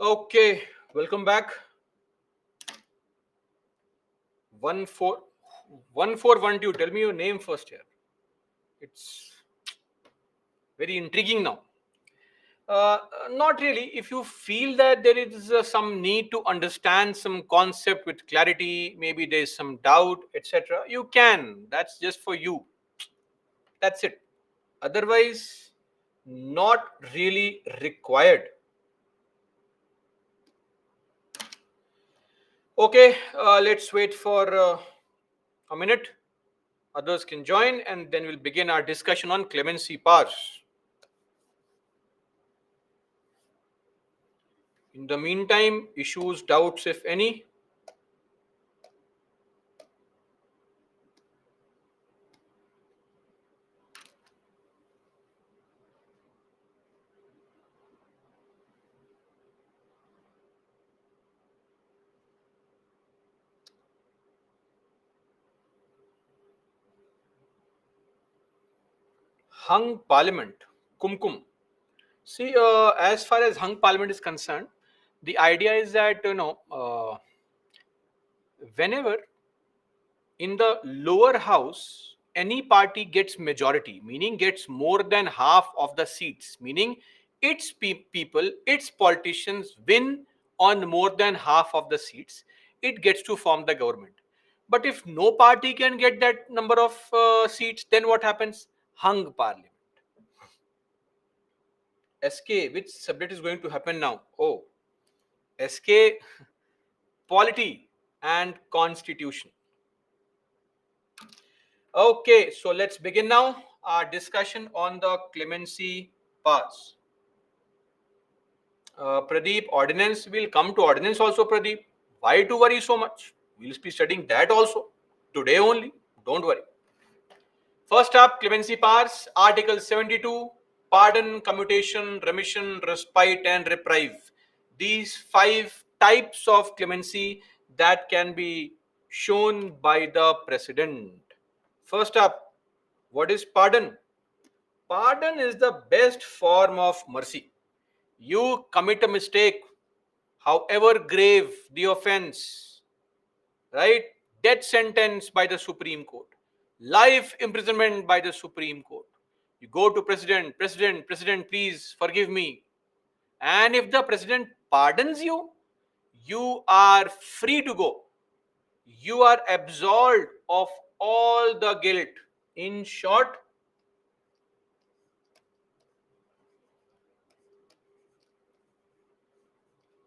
Okay, welcome back. 141412. Tell me your name first here. It's very intriguing now. Not really. If you feel that there is some need to understand some concept with clarity, maybe there's some doubt, etc., you can. That's just for you. That's it. Otherwise, not really required. Okay, let's wait for a minute. Others can join, and then we'll begin our discussion on clemency powers. In the meantime, issues, doubts, if any. Hung Parliament, Kumkum. See, as far as hung Parliament is concerned, the idea is that whenever in the lower house any party gets majority, meaning gets more than half of the seats, meaning its people, its politicians win on more than half of the seats, it gets to form the government. But if no party can get that number of seats, then what happens? Hung Parliament. SK, which subject is going to happen now? Oh, SK, polity and constitution. Okay, so let's begin now our discussion on the clemency powers. Pradeep, ordinance, will come to ordinance also, Pradeep. Why to worry so much? We'll be studying that also today only. Don't worry. First up, clemency powers, Article 72, pardon, commutation, remission, respite, and reprieve. These five types of clemency that can be shown by the president. First up, what is pardon? Pardon is the best form of mercy. You commit a mistake, however grave the offense, right? Death sentence by the Supreme Court, life imprisonment by the Supreme Court. You go to President, please forgive me. And if the president pardons you, you are free to go. You are absolved of all the guilt. In short,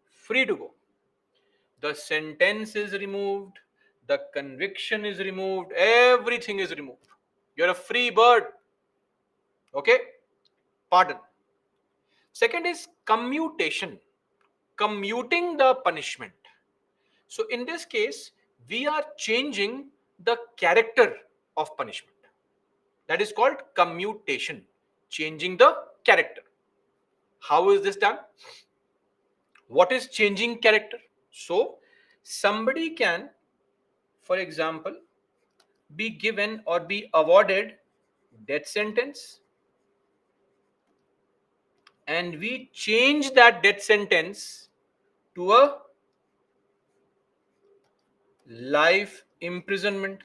free to go. The sentence is removed, the conviction is removed, everything is removed. You're a free bird. Okay? Pardon. Second is commutation, commuting the punishment. So, in this case, we are changing the character of punishment. That is called commutation, changing the character. How is this done? What is changing character? So, somebody can, for example, be given or be awarded death sentence, and we change that death sentence to a life imprisonment.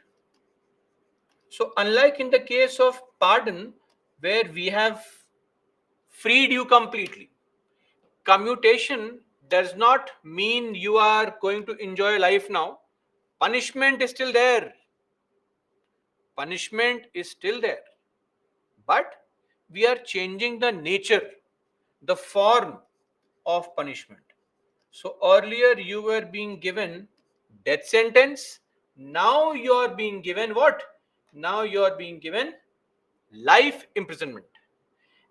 So unlike in the case of pardon where we have freed you completely, commutation does not mean you are going to enjoy life now. Punishment is still there. Punishment is still there, but we are changing the nature, the form of punishment. So earlier you were being given death sentence. Now you are being given what? Now you are being given life imprisonment.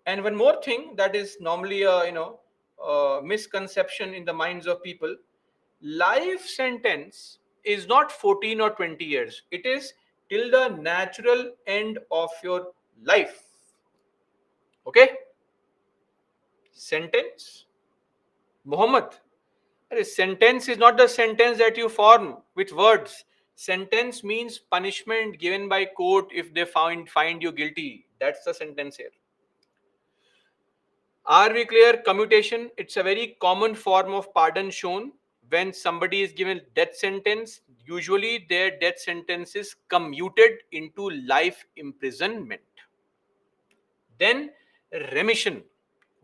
And one more thing that is normally a misconception in the minds of people: life sentence is not 14 or 20 years. It is till the natural end of your life. Okay? Sentence, Muhammad. A sentence is not the sentence that you form with words. Sentence means punishment given by court if they find you guilty. That's the sentence here. Are we clear? Commutation, it's a very common form of pardon shown when somebody is given death sentence. Usually their death sentence is commuted into life imprisonment. Then remission.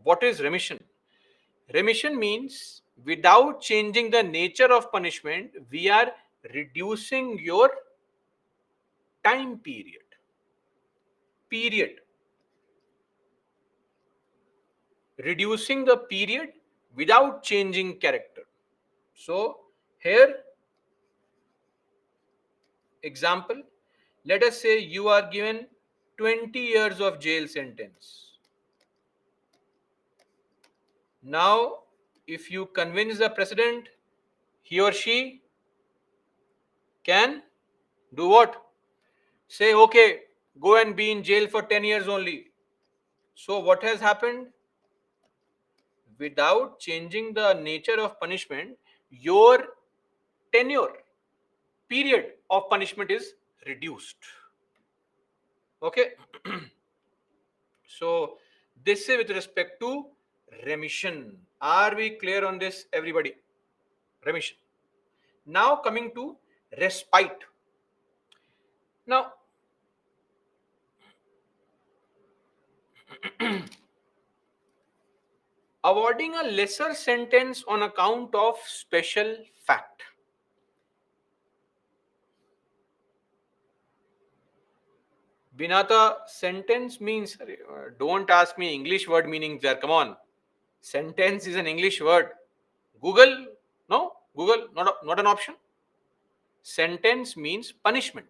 What is remission? Remission means without changing the nature of punishment, we are reducing your time period. Period. Reducing the period without changing character. So here, example, let us say you are given 20 years of jail sentence. Now, if you convince the president, he or she can do what? Say, okay, go and be in jail for 10 years only. So, what has happened? Without changing the nature of punishment, your tenure, period of punishment is reduced. Okay. So, this is with respect to remission. Are we clear on this, everybody? Remission. Now, coming to respite. Now, awarding a lesser sentence on account of special fact. Binata, sentence means, don't ask me English word meaning there. Come on. Sentence is an English word. Google, no? Google, not an option. Sentence means punishment.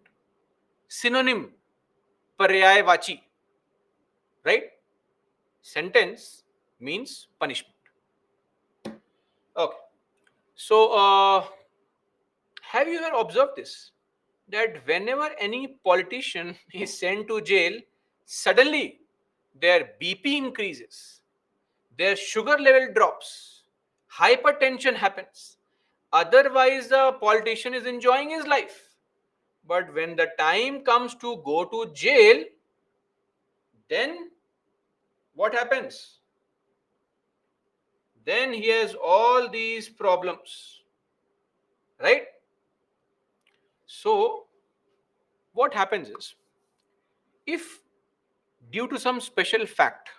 Synonym, paryayavachi, right? Sentence means punishment. Okay. So, have you ever observed this? That whenever any politician is sent to jail, suddenly their BP increases, their sugar level drops, hypertension happens. Otherwise, the politician is enjoying his life. But when the time comes to go to jail, then what happens? Then he has all these problems, right? So, what happens is, if due to some special fact,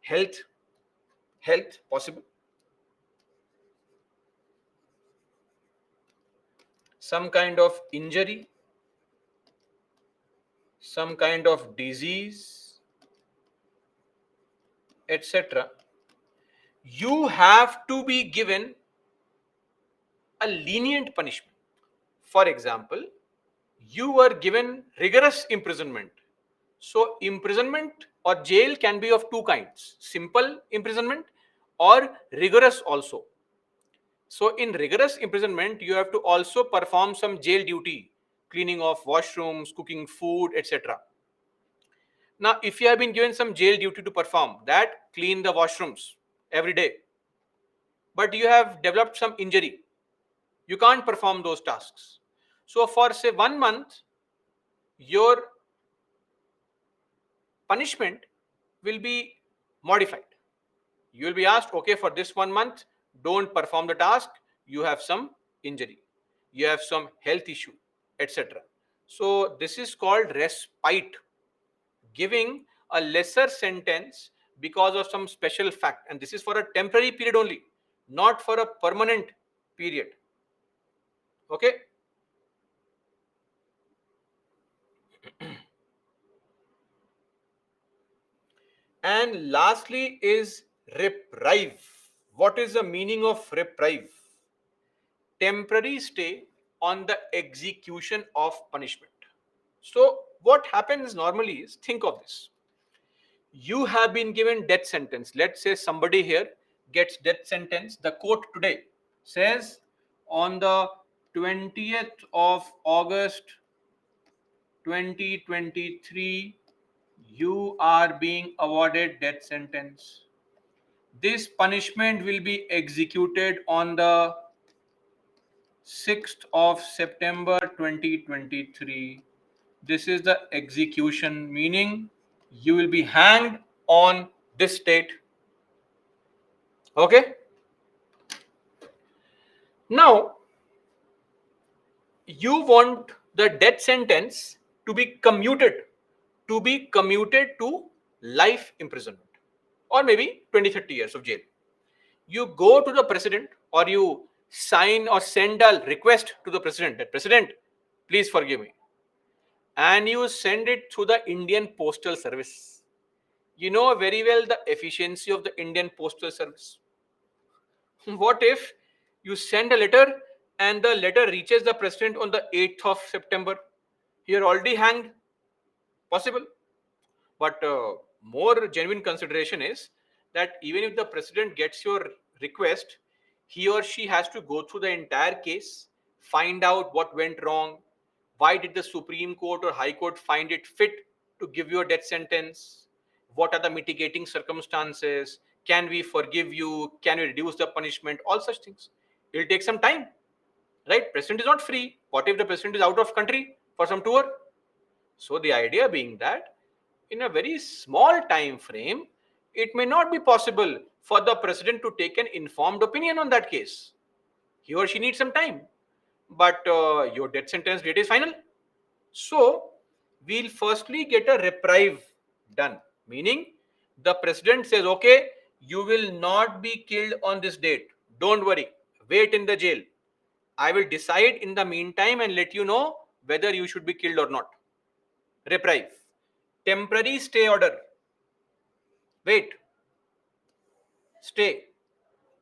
health, health possible, some kind of injury, some kind of disease, etc., you have to be given a lenient punishment. For example, you were given rigorous imprisonment. So, imprisonment or jail can be of two kinds: simple imprisonment or rigorous also. So, in rigorous imprisonment, you have to also perform some jail duty, cleaning of washrooms, cooking food, etc. Now, if you have been given some jail duty to perform, that clean the washrooms every day, but you have developed some injury, you can't perform those tasks. So, for say 1 month, your punishment will be modified. You will be asked, okay, for this 1 month, don't perform the task, you have some injury, you have some health issue, etc. So, this is called respite, giving a lesser sentence because of some special fact, and this is for a temporary period only, not for a permanent period. Okay. And lastly is reprieve. What is the meaning of reprieve? Temporary stay on the execution of punishment. So what happens normally is, think of this: you have been given death sentence. Let's say somebody here gets death sentence. The court today says on the 20th of August 2023 you are being awarded death sentence. This punishment will be executed on the 6th of September 2023. This is the execution, meaning you will be hanged on this date. Okay. Now, you want the death sentence to be commuted to life imprisonment or maybe 20-30 years of jail. You go to the president or you sign or send a request to the president that president, please forgive me, and you send it through the Indian Postal Service. You know very well the efficiency of the Indian Postal Service. What if you send a letter and the letter reaches the president on the 8th of September? You're already hanged. Possible. But more genuine consideration is that even if the president gets your request, he or she has to go through the entire case, find out what went wrong, why did the Supreme Court or High Court find it fit to give you a death sentence, what are the mitigating circumstances, can we forgive you, can we reduce the punishment, all such things. It will take some time, right? President is not free. What if the president is out of country for some tour? So the idea being that in a very small time frame, it may not be possible for the president to take an informed opinion on that case. He or she needs some time, but your death sentence date is final. So we'll firstly get a reprieve done, meaning the president says, okay, you will not be killed on this date. Don't worry, wait in the jail. I will decide in the meantime and let you know whether you should be killed or not. Reprieve. Temporary stay order. Wait, stay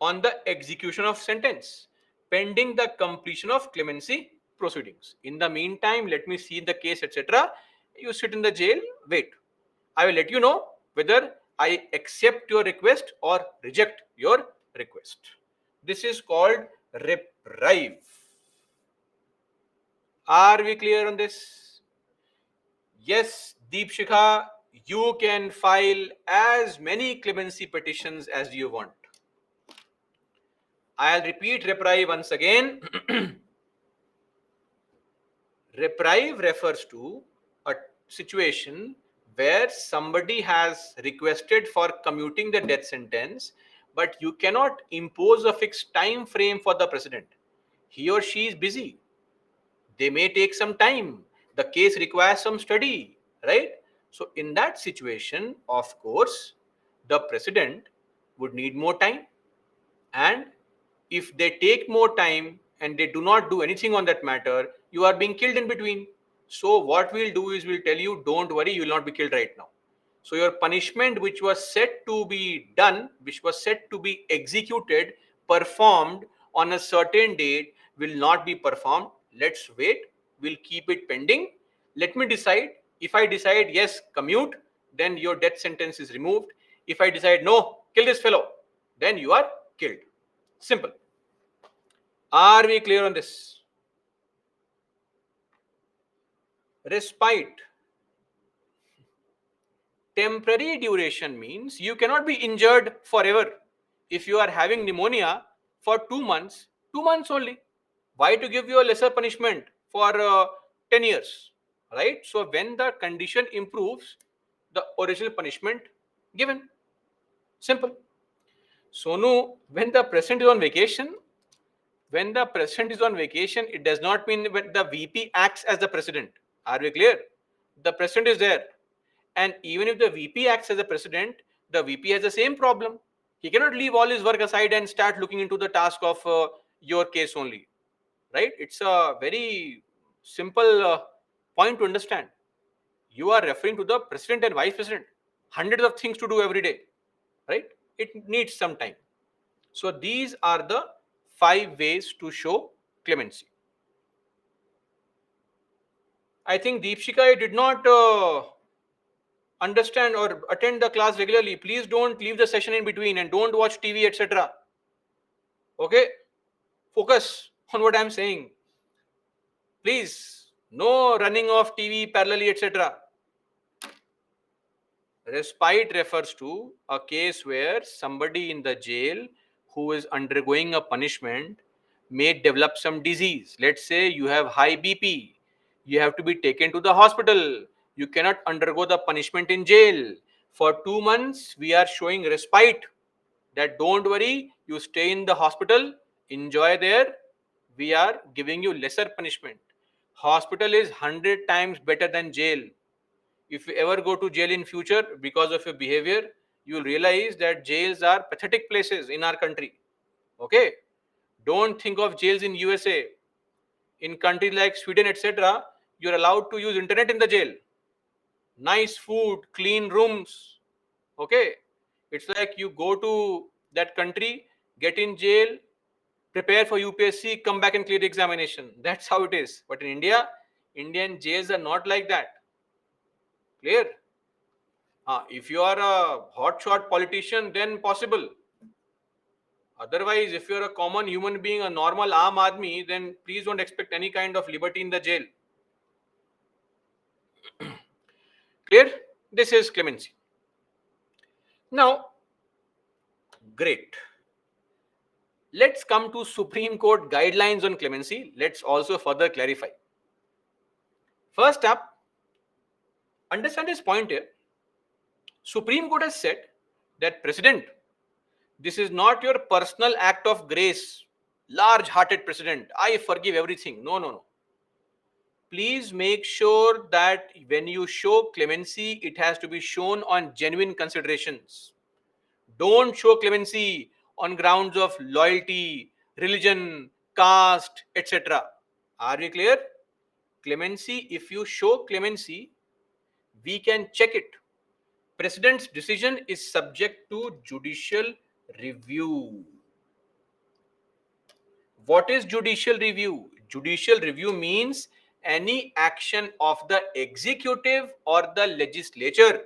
on the execution of sentence pending the completion of clemency proceedings. In the meantime, let me see the case, etc. You sit in the jail, wait. I will let you know whether I accept your request or reject your request. This is called reprieve. Are we clear on this? Yes, Deepshikha, you can file as many clemency petitions as you want. I'll repeat reprieve once again. Reprieve refers to a situation where somebody has requested for commuting the death sentence, but you cannot impose a fixed time frame for the president. He or she is busy. They may take some time. The case requires some study, right? So, in that situation, of course, the president would need more time, and if they take more time and they do not do anything on that matter, you are being killed in between. So what we'll do is we'll tell you, don't worry, you will not be killed right now. So your punishment, which was set to be done, which was set to be executed, performed on a certain date, will not be performed. Let's wait, we'll keep it pending. Let me decide. If I decide yes, commute, then your death sentence is removed. If I decide no, kill this fellow, then you are killed. Simple. Are we clear on this? Respite. Temporary duration means you cannot be injured forever. If you are having pneumonia for 2 months, 2 months only. Why to give you a lesser punishment for 10 years? Right? So when the condition improves, the original punishment given. Simple. Sonu, when the president is on vacation, it does not mean when the VP acts as the president. Are we clear? The president is there. And even if the VP acts as the president, the VP has the same problem. He cannot leave all his work aside and start looking into the task of your case only. Right? It's a very simple point to understand. You are referring to the president and vice president. Hundreds of things to do every day. Right? It needs some time. So these are the 5 ways to show clemency. I think Deepshika did not understand or attend the class regularly. Please don't leave the session in between and don't watch TV, etc. Okay? Focus on what I'm saying. Please, no running off TV parallelly, etc. Respite refers to a case where somebody in the jail who is undergoing a punishment may develop some disease. Let's say you have high BP, you have to be taken to the hospital. You cannot undergo the punishment in jail. For 2 months, we are showing respite. that don't worry, you stay in the hospital, enjoy there, we are giving you lesser punishment. Hospital is 100 times better than jail. If you ever go to jail in future because of your behavior, you'll realize that jails are pathetic places in our country. Okay? Don't think of jails in USA. In countries like Sweden, etc., you're allowed to use internet in the jail. Nice food, clean rooms. Okay? It's like you go to that country, get in jail, prepare for UPSC, come back and clear the examination. That's how it is. But in India, Indian jails are not like that. Clear? If you are a hotshot politician, then possible. Otherwise, if you're a common human being, a normal aam admi, then please don't expect any kind of liberty in the jail. Clear? This is clemency. Now, great. Let's come to Supreme Court guidelines on clemency. Let's also further clarify. First up, understand this point here. Supreme Court has said that President, this is not your personal act of grace. Large-hearted President, I forgive everything. No, no, no. Please make sure that when you show clemency, it has to be shown on genuine considerations. Don't show clemency on grounds of loyalty, religion, caste, etc. Are we clear? Clemency, if you show clemency, we can check it. President's decision is subject to judicial review. What is judicial review? Judicial review means any action of the executive or the legislature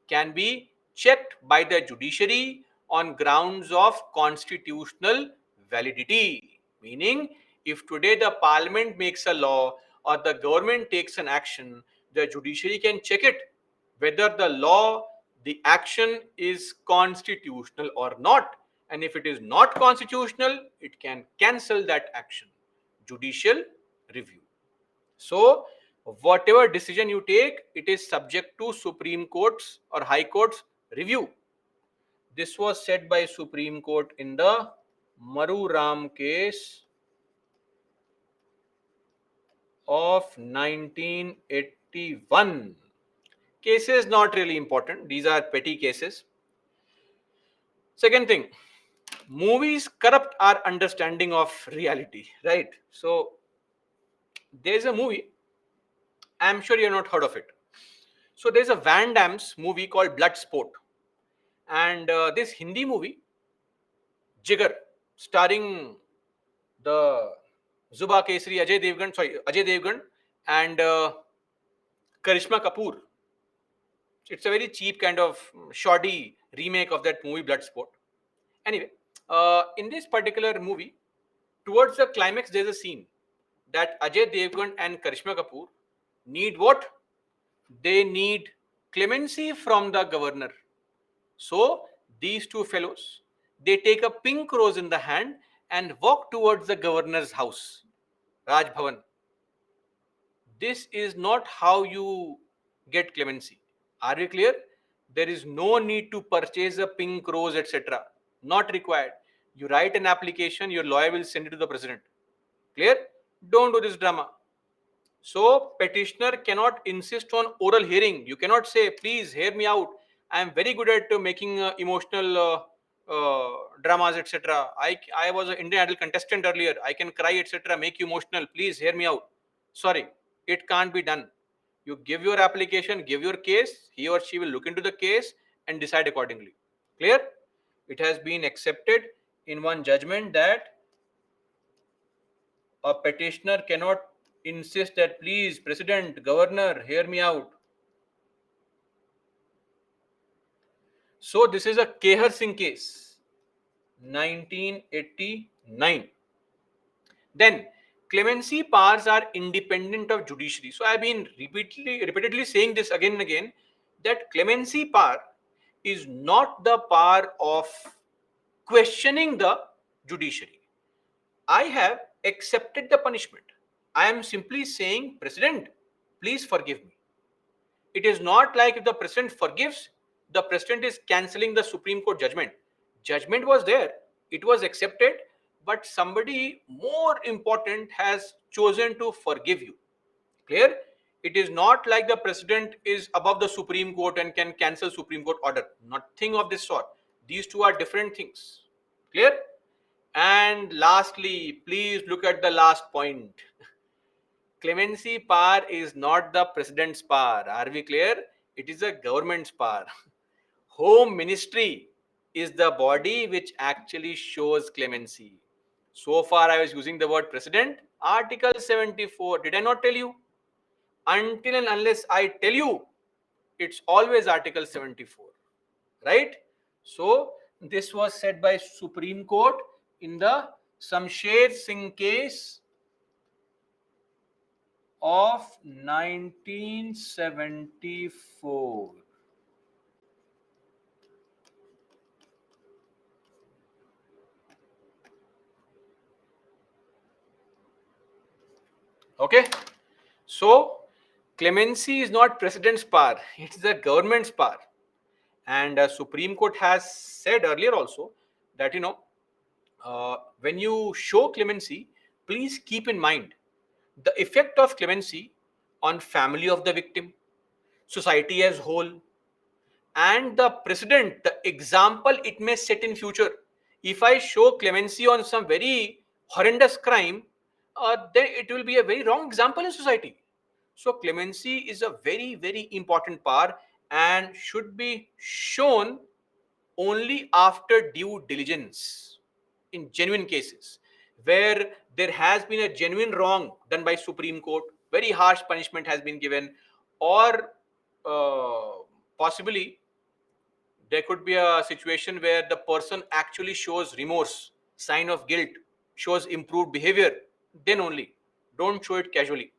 can be checked by the judiciary on grounds of constitutional validity. Meaning, if today the parliament makes a law or the government takes an action, the judiciary can check it whether the law, the action is constitutional or not. And if it is not constitutional, it can cancel that action. Judicial review. So, whatever decision you take, it is subject to Supreme Court's or High Court's review. This was said by Supreme Court in the Maru Ram case of 1981. Cases not really important. These are petty cases. Second thing, movies corrupt our understanding of reality, right? So there's a movie, I'm sure you've not heard of it. So there's a Van Damme's movie called Bloodsport, and this Hindi movie, Jigar, starring the Zuba Kesari Ajay Devgan and Karishma Kapoor. It's a very cheap kind of shoddy remake of that movie Bloodsport. Anyway, in this particular movie, towards the climax, there's a scene that Ajay Devgan and Karishma Kapoor need what? They need clemency from the governor. So these two fellows, they take a pink rose in the hand and walk towards the governor's house, Raj Bhavan. This is not how you get clemency. Are we clear? There is no need to purchase a pink rose, etc. Not required. You write an application, your lawyer will send it to the president. Clear? Don't do this drama. So petitioner cannot insist on oral hearing. You cannot say, please hear me out. I am very good at making emotional dramas, etc. I was an Indian Idol contestant earlier. I can cry, etc. Make you emotional. Please hear me out. Sorry, it can't be done. You give your application, give your case. He or she will look into the case and decide accordingly. Clear? It has been accepted in one judgment that a petitioner cannot insist that please, president, governor, hear me out. So this is a Kehar Singh case, 1989. Then clemency powers are independent of judiciary. So I've been repeatedly saying this again and again, that clemency power is not the power of questioning the judiciary. I have accepted the punishment. I am simply saying, President, please forgive me. It is not like if the president forgives, the president is cancelling the Supreme Court judgment. Judgment was there, it was accepted, but somebody more important has chosen to forgive you. Clear? It is not like the president is above the Supreme Court and can cancel Supreme Court order. Nothing of this sort. These two are different things. Clear? And lastly, please look at the last point. Clemency power is not the president's power. Are we clear? It is a government's power. Home Ministry is the body which actually shows clemency. So far, I was using the word president. Article 74. Did I not tell you? Until and unless I tell you, it's always Article 74. Right? So, this was said by Supreme Court in the Shamsher Singh case of 1974. Okay, so clemency is not president's power, it's the government's power. And Supreme Court has said earlier also that when you show clemency, please keep in mind the effect of clemency on family of the victim, society as whole, and the precedent, the example it may set in future. If I show clemency on some very horrendous crime, then it will be a very wrong example in society. So clemency is a very, very important power and should be shown only after due diligence in genuine cases where there has been a genuine wrong done by Supreme Court, very harsh punishment has been given, or possibly there could be a situation where the person actually shows remorse, sign of guilt, shows improved behavior. Then only, don't show it casually.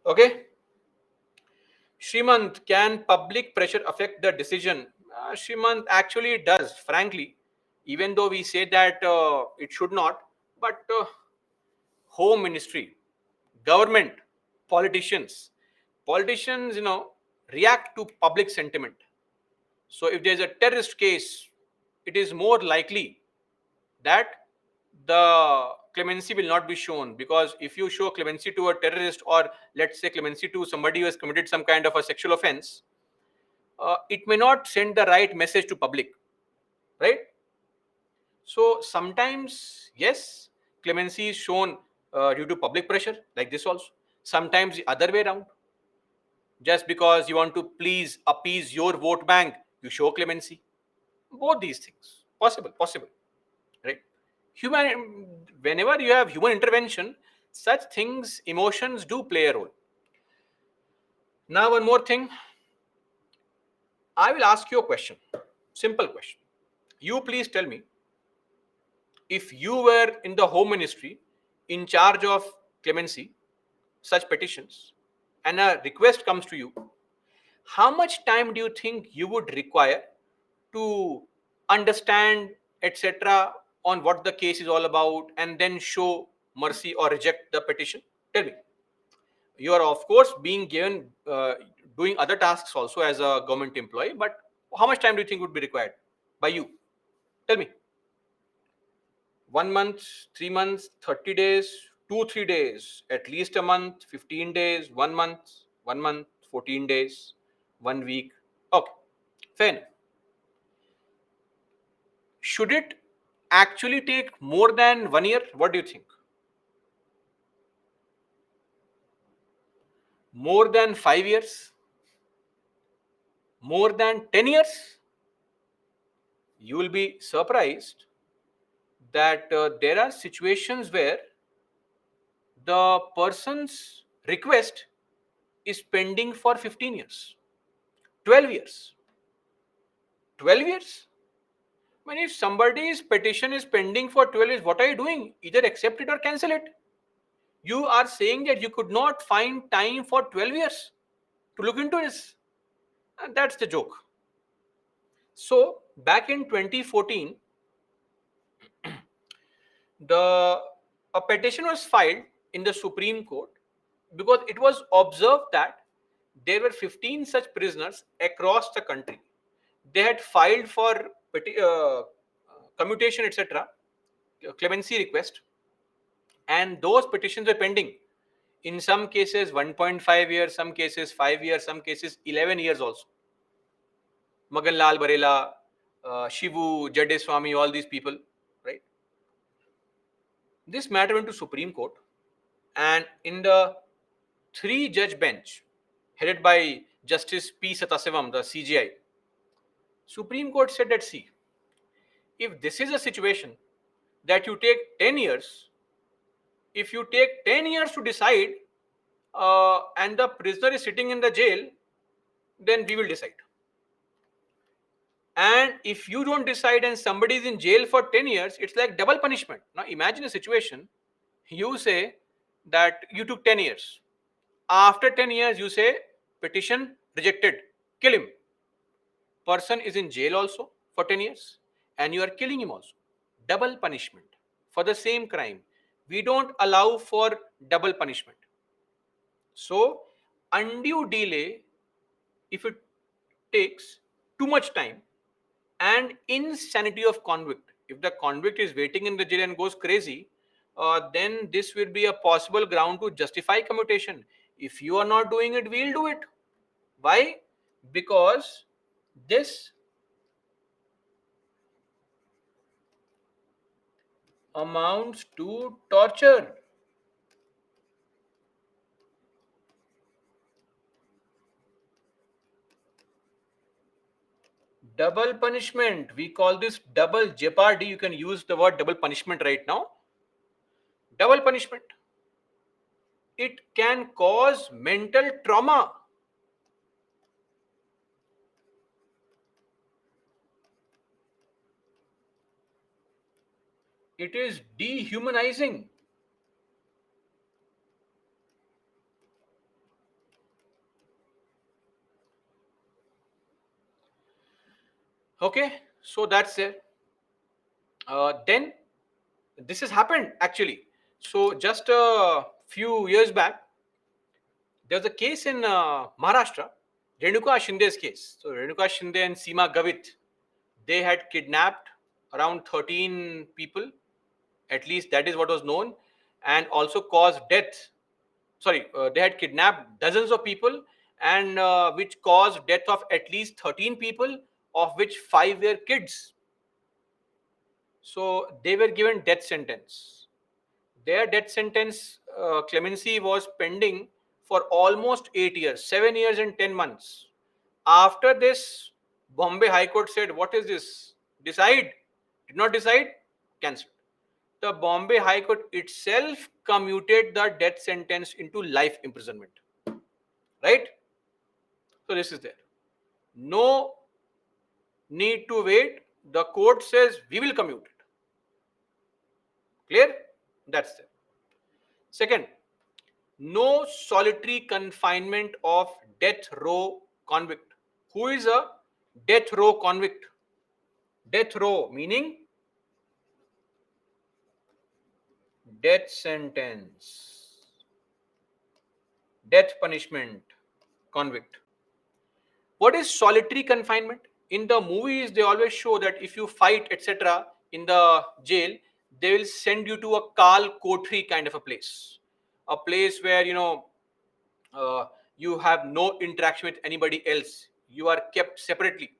Okay. Shrimant, can public pressure affect the decision? Shrimant, actually it does, frankly, even though we say that it should not. But home ministry, government, politicians, react to public sentiment. So if there's a terrorist case, it is more likely that the clemency will not be shown, because if you show clemency to a terrorist, or let's say clemency to somebody who has committed some kind of a sexual offense, it may not send the right message to public, right? So sometimes, yes, clemency is shown due to public pressure, like this also. Sometimes the other way around, just because you want to please appease your vote bank, you show clemency. Both these things possible, right? Human, whenever you have human intervention, such things, emotions do play a role. Now, one more thing, I will ask you a question, simple question. You please tell me, if you were in the home ministry in charge of clemency, such petitions, and a request comes to you, how much time do you think you would require to understand, etc., on what the case is all about, and then show mercy or reject the petition? Tell me. You are, of course, being given doing other tasks also as a government employee, but how much time do you think would be required by you? Tell me. 1 month, 3 months, 30 days, 2, 3 days, at least a month, 15 days, 1 month, 1 month, 14 days, 1 week. Okay, fair enough. Should it actually take more than 1 year? What do you think? More than 5 years? More than 10 years? You will be surprised that there are situations where the person's request is pending for 15 years, 12 years. 12 years? I mean, if somebody's petition is pending for 12 years, what are you doing? Either accept it or cancel it. You are saying that you could not find time for 12 years to look into this. And that's the joke. So, back in 2014, the a petition was filed in the Supreme Court because it was observed that there were 15 such prisoners across the country. They had filed for commutation, etc., clemency request, and those petitions were pending. In some cases 1.5 years, some cases 5 years, some cases 11 years also. Maganlal Barela, Shivu Jadeswamy, all these people, right? This matter went to Supreme Court, and in the three judge bench headed by Justice P Satasivam, the CGI, Supreme Court said that, see, if this is a situation that you take 10 years, if you take 10 years to decide, and the prisoner is sitting in the jail, then we will decide. And if you don't decide and somebody is in jail for 10 years, it's like double punishment. Now imagine a situation, you say that you took 10 years. After 10 years, you say petition rejected, kill him. Person is in jail also for 10 years and you are killing him also. Double punishment for the same crime. We don't allow for double punishment. So, undue delay, if it takes too much time, and insanity of convict. If the convict is waiting in the jail and goes crazy, then this will be a possible ground to justify commutation. If you are not doing it, we'll do it. Why? Because this amounts to torture. Double punishment. We call this double jeopardy. You can use the word double punishment right now. Double punishment. It can cause mental trauma. It is dehumanizing. Okay, so that's it. Then this has happened actually. So just a few years back, there was a case in Maharashtra, Renuka Shinde's case. So Renuka Shinde and Seema Gavit, they had kidnapped around 13 people, at least that is what was known, and also caused death. Sorry, they had kidnapped dozens of people, and which caused death of at least 13 people, of which 5 were kids. So they were given death sentence. Their death sentence clemency was pending for almost 8 years, 7 years and 10 months. After this, Bombay High Court said, what is this? Decide. Did not decide, cancelled. The Bombay High Court itself commuted the death sentence into life imprisonment. Right? So this is there. No need to wait. The court says we will commute it. Clear? That's it. Second, no solitary confinement of death row convict. Who is a death row convict? Death row meaning death sentence, death punishment convict. What is solitary confinement? In the movies, they always show that if you fight, etc., in the jail, they will send you to a Kal Kotri kind of a place where uh, you have no interaction with anybody else. You are kept separately.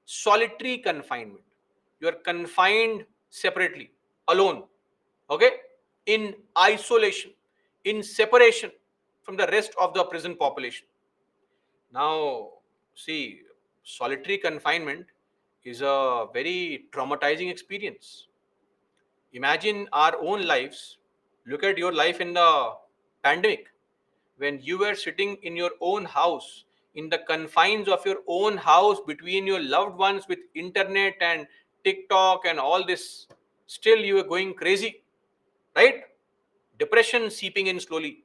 Solitary confinement. You are confined separately, alone. Okay, in isolation, in separation from the rest of the prison population. Now, see, solitary confinement is a very traumatizing experience. Imagine our own lives. Look at your life in the pandemic, when you were sitting in your own house, in the confines of your own house, between your loved ones, with internet and TikTok and all this. Still, you were going crazy, right? Depression seeping in slowly.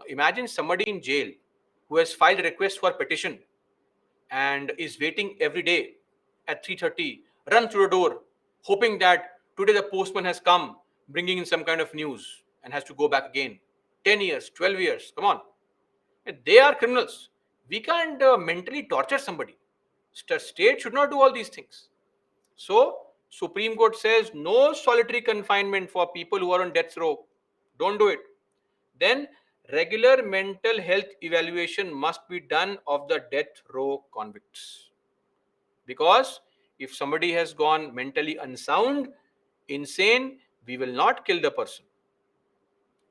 Imagine somebody in jail who has filed a request for petition and is waiting every day at 3:30, run through the door, hoping that today the postman has come, bringing in some kind of news, and has to go back again. 10 years, 12 years, come on. They are criminals. We can't mentally torture somebody. State should not do all these things. So, Supreme Court says no solitary confinement for people who are on death row. Don't do it. Then, regular mental health evaluation must be done of the death row convicts. Because if somebody has gone mentally unsound, insane, we will not kill the person.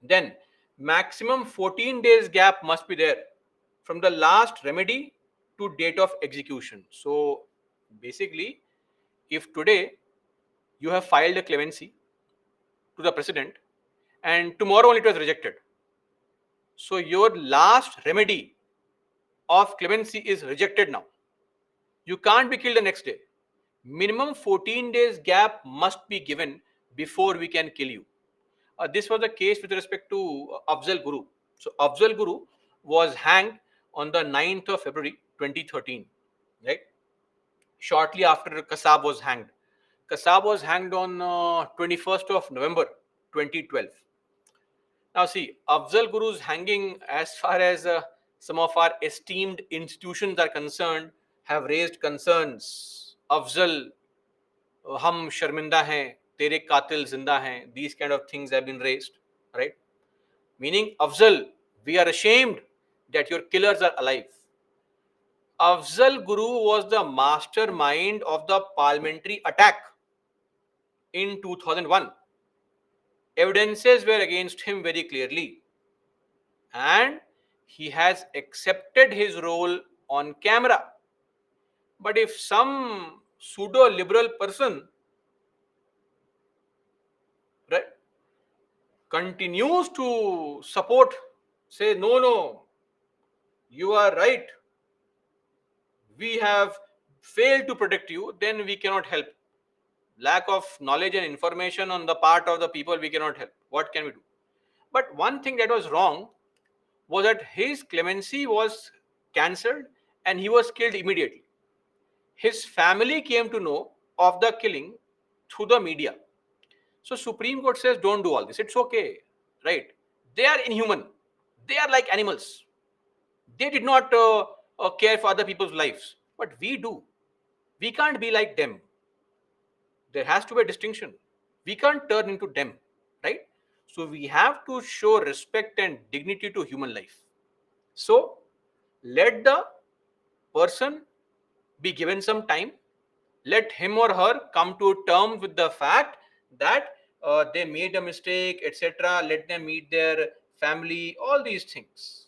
Then, maximum 14 days gap must be there from the last remedy to date of execution. So, basically, if today you have filed a clemency to the president and tomorrow only it was rejected, so your last remedy of clemency is rejected now. You can't be killed the next day. Minimum 14 days gap must be given before we can kill you. This was the case with respect to Afzal Guru. So Afzal Guru was hanged on the 9th of February 2013, right? Shortly after Kasab was hanged. Kasab was hanged on 21st of November 2012. Now see, Afzal Guru's hanging, as far as some of our esteemed institutions are concerned, have raised concerns. Afzal, हम शर्मिंदा हैं, तेरे कातिल जिंदा हैं. These kind of things have been raised, right? Meaning, Afzal, we are ashamed that your killers are alive. Afzal Guru was the mastermind of the parliamentary attack in 2001. Evidences were against him very clearly. And he has accepted his role on camera. But if some pseudo liberal person, right, continues to support, say, no, no, you are right, we have failed to protect you, then we cannot help. Lack of knowledge and information on the part of the people, we cannot help. What can we do? But one thing that was wrong was that his clemency was cancelled and he was killed immediately. His family came to know of the killing through the media. So Supreme Court says don't do all this. It's okay, right? They are inhuman. They are like animals. They did not care for other people's lives, but we do. We can't be like them. There has to be a distinction. We can't turn into them, right? So we have to show respect and dignity to human life. So let the person be given some time. Let him or her come to terms with the fact that they made a mistake, etc. Let them meet their family, all these things.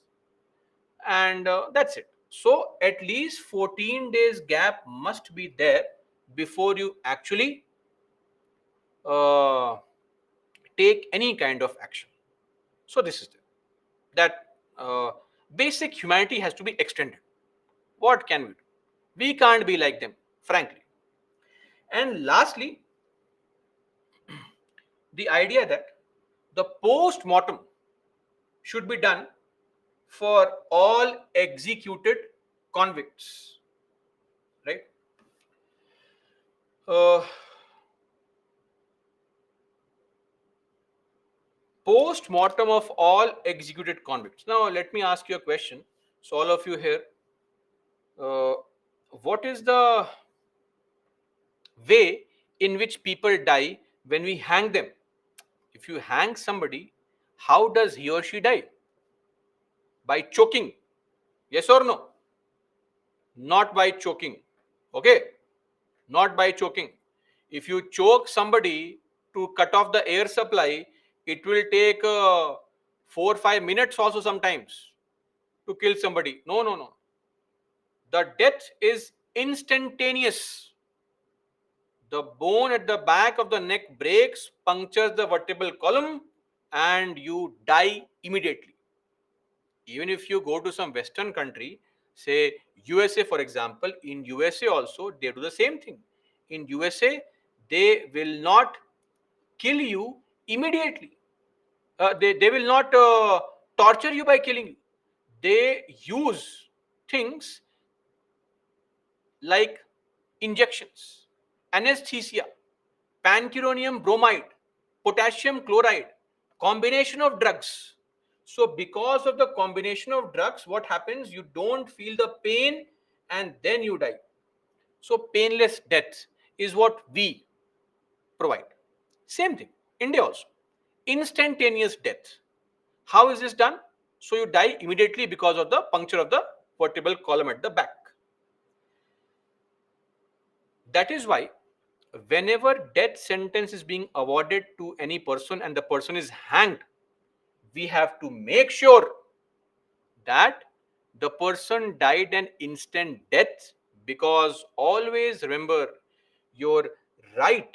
And that's it. So at least 14 days gap must be there before you actually uh, take any kind of action. So this is that basic humanity has to be extended. What can we do? We can't be like them, frankly. And lastly, the idea that the post mortem should be done for all executed convicts, right? Uh, Post mortem of all executed convicts. Now, let me ask you a question. So, all of you here, uh, what is the way in which people die when we hang them? If you hang somebody, how does he or she die? By choking. Yes or no? Not by choking. Okay? Not by choking. If you choke somebody to cut off the air supply, it will take 4 or 5 minutes also sometimes to kill somebody. No, no, no. The death is instantaneous. The bone at the back of the neck breaks, punctures the vertebral column, and you die immediately. Even if you go to some Western country, say USA, for example, in USA also, they do the same thing. In USA, they will not kill you immediately. They will not torture you by killing you. They use things like injections, anesthesia, pancuronium bromide, potassium chloride, combination of drugs. So because of the combination of drugs, what happens? You don't feel the pain and then you die. So painless death is what we provide. Same thing, India also. Instantaneous death. How is this done? So you die immediately because of the puncture of the vertebral column at the back. That is why whenever death sentence is being awarded to any person and the person is hanged, we have to make sure that the person died an instant death, because always remember your right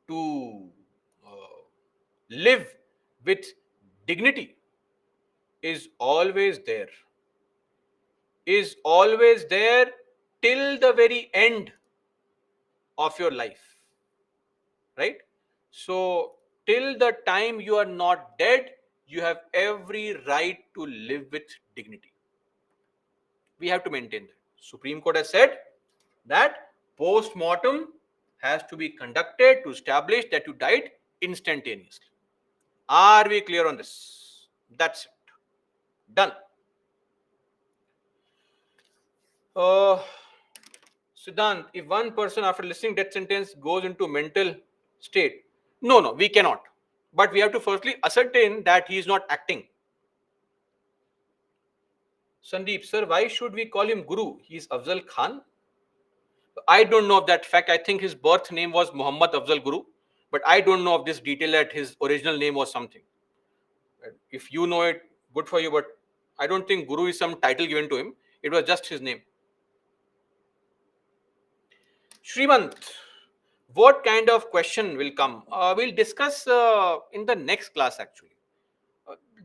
to live with dignity is always there, is always there till the very end of your life, right? So till the time you are not dead, you have every right to live with dignity. We have to maintain that. Supreme Court has said that post-mortem has to be conducted to establish that you died instantaneously. Are we clear on this? That's it. Done. Uh, Siddhant, if one person after listening death sentence goes into mental state, no, we cannot. But we have to firstly ascertain that he is not acting. Sandeep, sir, why should we call him Guru? He is Afzal Khan. I don't know of that fact. I think his birth name was Muhammad Afzal Guru, but I don't know of this detail that his original name was something. If you know it, good for you, but I don't think Guru is some title given to him. It was just his name. Srimant, what kind of question will come? We'll discuss in the next class actually.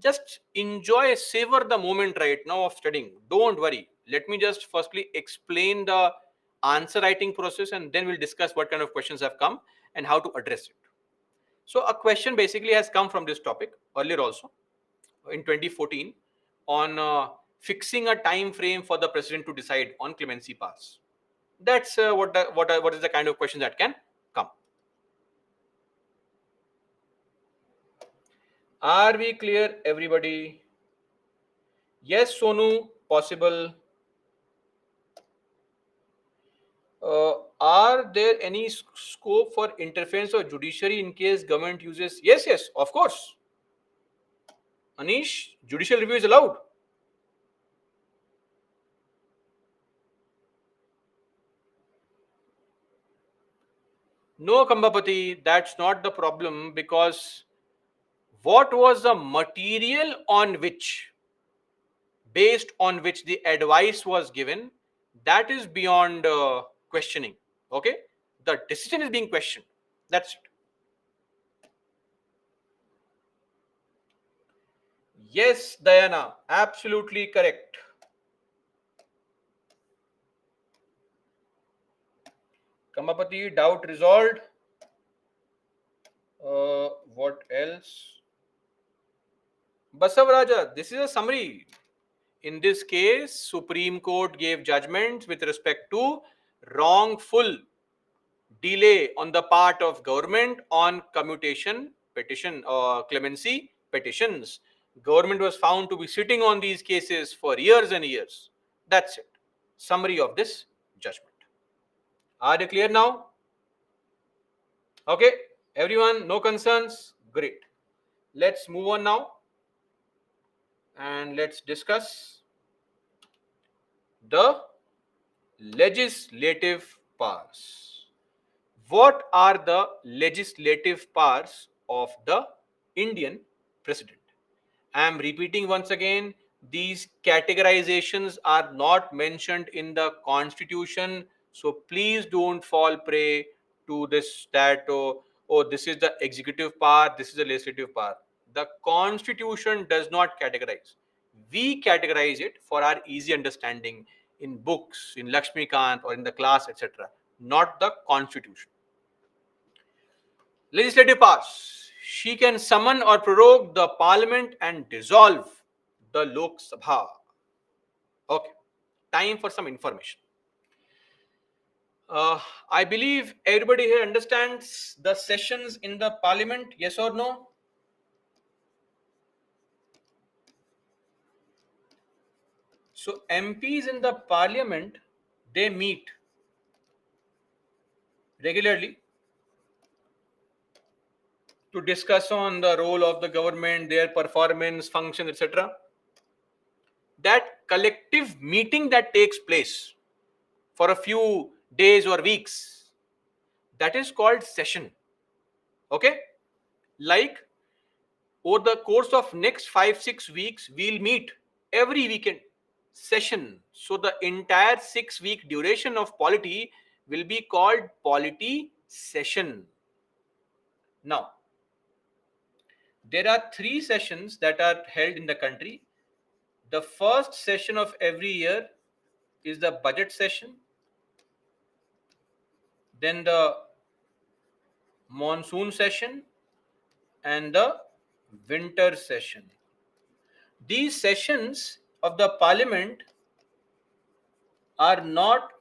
Just enjoy, savor the moment right now of studying. Don't worry. Let me just firstly explain the answer writing process, and then we'll discuss what kind of questions have come and how to address it. So a question basically has come from this topic earlier also in 2014 on fixing a time frame for the president to decide on clemency powers. That's what is the kind of question that can come. Are we clear, everybody? Yes, Sonu, possible. Are there any scope for interference of judiciary in case government uses? Yes, of course. Anish, judicial review is allowed. No, Kambapati, that's not the problem, because what was the material on which, based on which the advice was given, that is beyond questioning. Okay, the decision is being questioned. That's it. Yes, Diana, absolutely correct. Kamapati, doubt resolved. What else? Basavaraja, this is a summary. In this case, Supreme Court gave judgments with respect to wrongful delay on the part of government on commutation petition or clemency petitions. Government was found to be sitting on these cases for years and years. That's it. Summary of this judgment. Are you clear now? Okay, everyone, no concerns? Great. Let's move on now and let's discuss the legislative powers. What are the legislative powers of the Indian president? I am repeating once again, these categorizations are not mentioned in the constitution. So please don't fall prey to this, that, this is the executive power, this is the legislative power. The constitution does not categorize. We categorize it for our easy understanding in books, in Lakshmikant or in the class, etc. Not the constitution. Legislative powers. She can summon or prorogue the parliament and dissolve the Lok Sabha. Okay, time for some information. I believe everybody here understands the sessions in the parliament, yes or no? So MPs in the parliament, they meet regularly to discuss on the role of the government, their performance, function, etc. That collective meeting that takes place for a few days or weeks, that is called session. Okay, like over the course of next 5 6 weeks, we'll meet every weekend. Session. So the entire 6 week duration of polity will be called polity session. Now, there are three sessions that are held in the country. The first session of every year is the budget session, then the monsoon session, and the winter session. These sessions of the parliament are not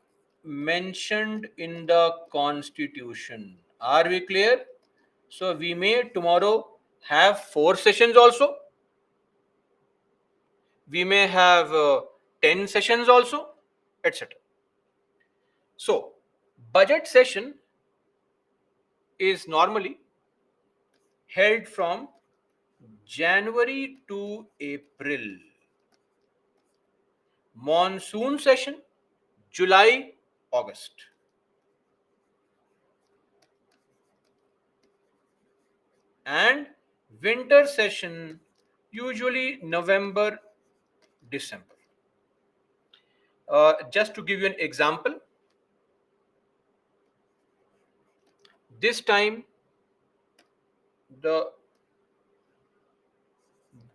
mentioned in the constitution. Are we clear? So we may tomorrow have 4 sessions also. We may have 10 sessions also, etc. So budget session is normally held from January to April. Monsoon session, July, August. And winter session, usually November, December. Just to give you an example, this time the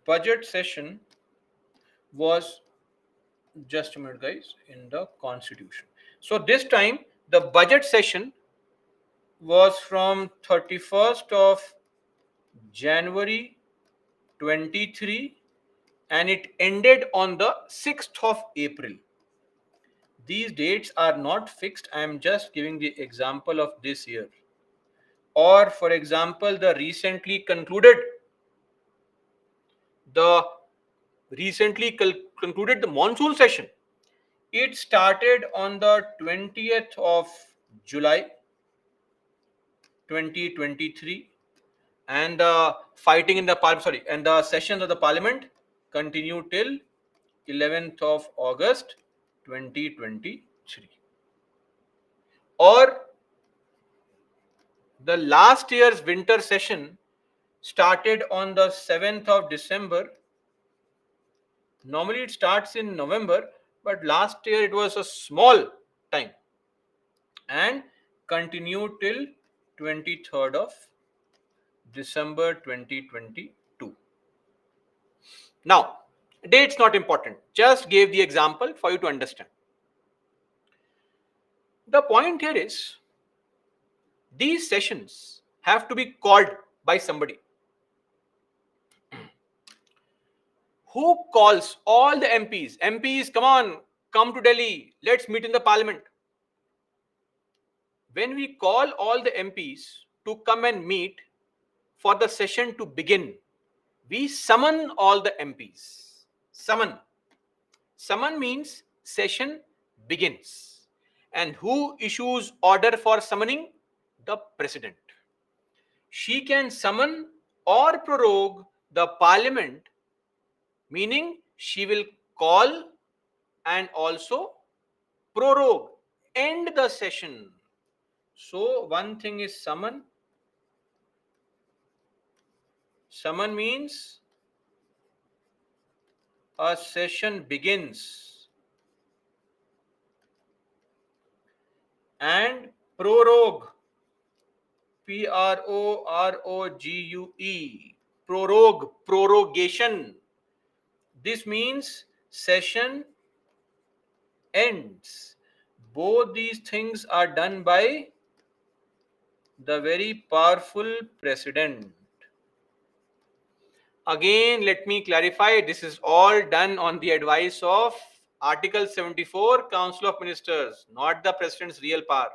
budget session was, just a minute guys, in the constitution. So this time the budget session was from 31st of January 23 and it ended on the 6th of April. These dates are not fixed. I am just giving the example of this year. Or for example, the recently concluded the monsoon session. It started on the 20th of July 2023 and the fighting in the and the sessions of the parliament continue till 11th of August 2023. Or the last year's winter session started on the 7th of December. Normally it starts in November, but last year it was a small time and continued till 23rd of December 2022. Now, date's not important. Just gave the example for you to understand. The point here is these sessions have to be called by somebody. Who calls all the MPs? MPs, come on, come to Delhi. Let's meet in the parliament. When we call all the MPs to come and meet for the session to begin, we summon all the MPs. Summon. Summon means session begins. And who issues order for summoning? The president. She can summon or prorogue the parliament, meaning she will call and also prorogue, end the session. So one thing is summon. Summon means a session begins, and prorogue, Prorogue, prorogue, prorogation. This means session ends. Both these things are done by the very powerful president. Again, let me clarify, this is all done on the advice of Article 74, Council of Ministers, not the president's real power.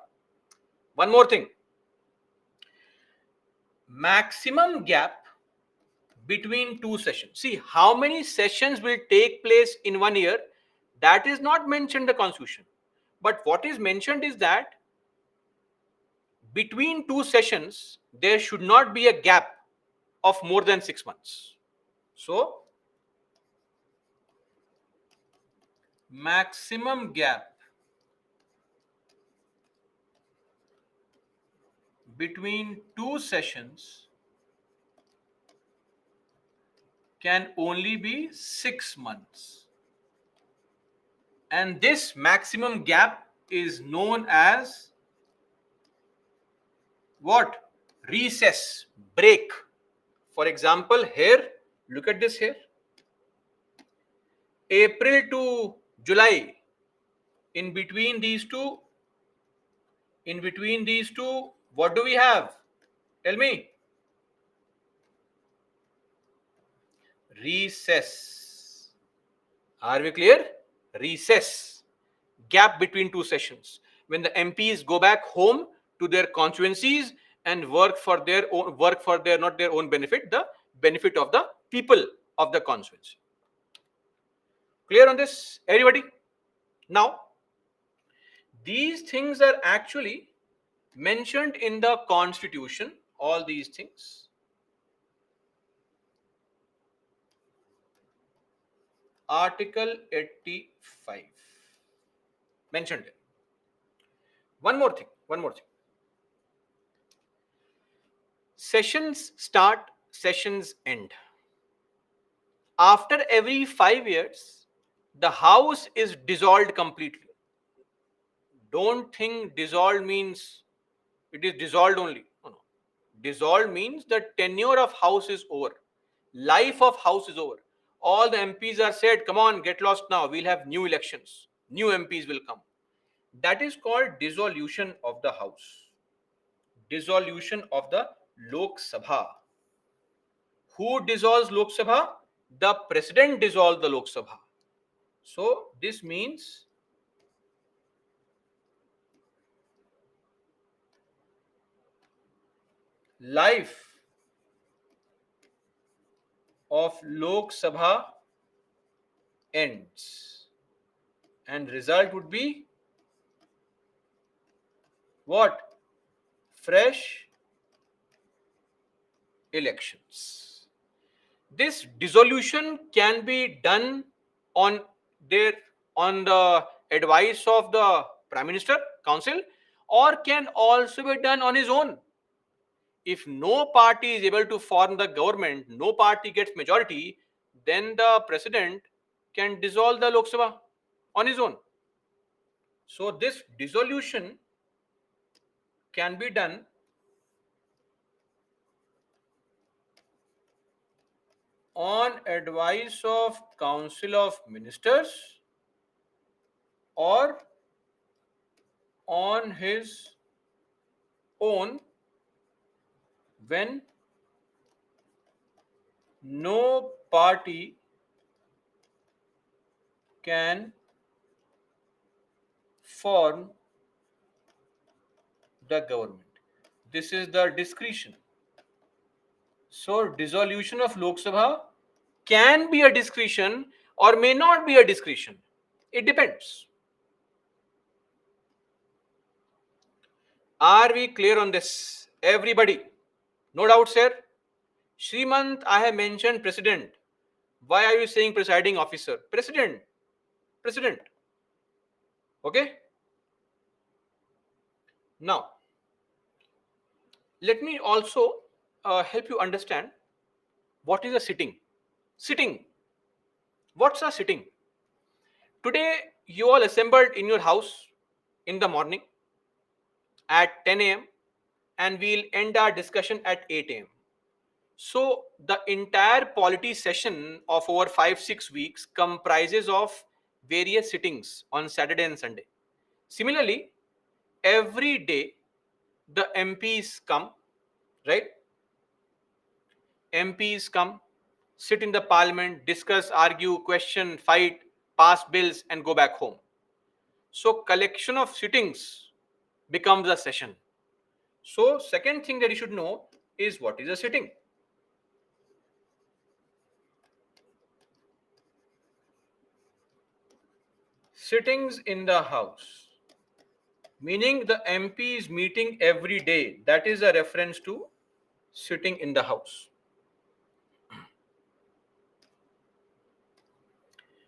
One more thing. Maximum gap between two sessions. See, how many sessions will take place in 1 year? That is not mentioned in the constitution. But what is mentioned is that between two sessions, there should not be a gap of more than 6 months. So, maximum gap between two sessions can only be 6 months. And this maximum gap is known as what? Recess, break. For example, here, look at this here. April to July, in between these two, what do we have? Tell me. Recess. Are we clear? Recess. Gap between two sessions. When the MPs go back home to their constituencies and work for their own, not their own benefit, the benefit of the people of the constituency. Clear on this, everybody? Now, these things are actually mentioned in the constitution, all these things. Article 85 mentioned it. One more thing. Sessions start, sessions end. After every 5 years, the house is dissolved completely. Don't think dissolved means it is dissolved only. No, no. Dissolved means the tenure of house is over. Life of house is over. All the MPs are said, come on, get lost now. We'll have new elections. New MPs will come. That is called dissolution of the house. Dissolution of the Lok Sabha. Who dissolves Lok Sabha? The president dissolves the Lok Sabha. So this means life of Lok Sabha ends. And result would be what? Fresh elections. This dissolution can be done on their on the advice of the Prime Minister Council, or can also be done on his own. If no party is able to form the government, no party gets majority, then the president can dissolve the Lok Sabha on his own. So this dissolution can be done on advice of Council of Ministers or on his own when no party can form the government. This is the discretion. So dissolution of Lok Sabha can be a discretion or may not be a discretion. It depends. Are we clear on this? Everybody? No doubts here? Srimant, I have mentioned president. Why are you saying presiding officer? President. President. Okay? Now, let me also help you understand what is a sitting. Sitting. What's a sitting? Today, you all assembled in your house in the morning at 10 a.m. and we'll end our discussion at 8 a.m. So the entire polity session of over 5-6 weeks comprises of various sittings on Saturday and Sunday. Similarly, every day the MPs come, right? MPs come, sit in the parliament, discuss, argue, question, fight, pass bills, and go back home. So collection of sittings becomes a session. So second thing that you should know is what is a sitting. Sittings in the house meaning the MP is meeting every day. That is a reference to sitting in the house.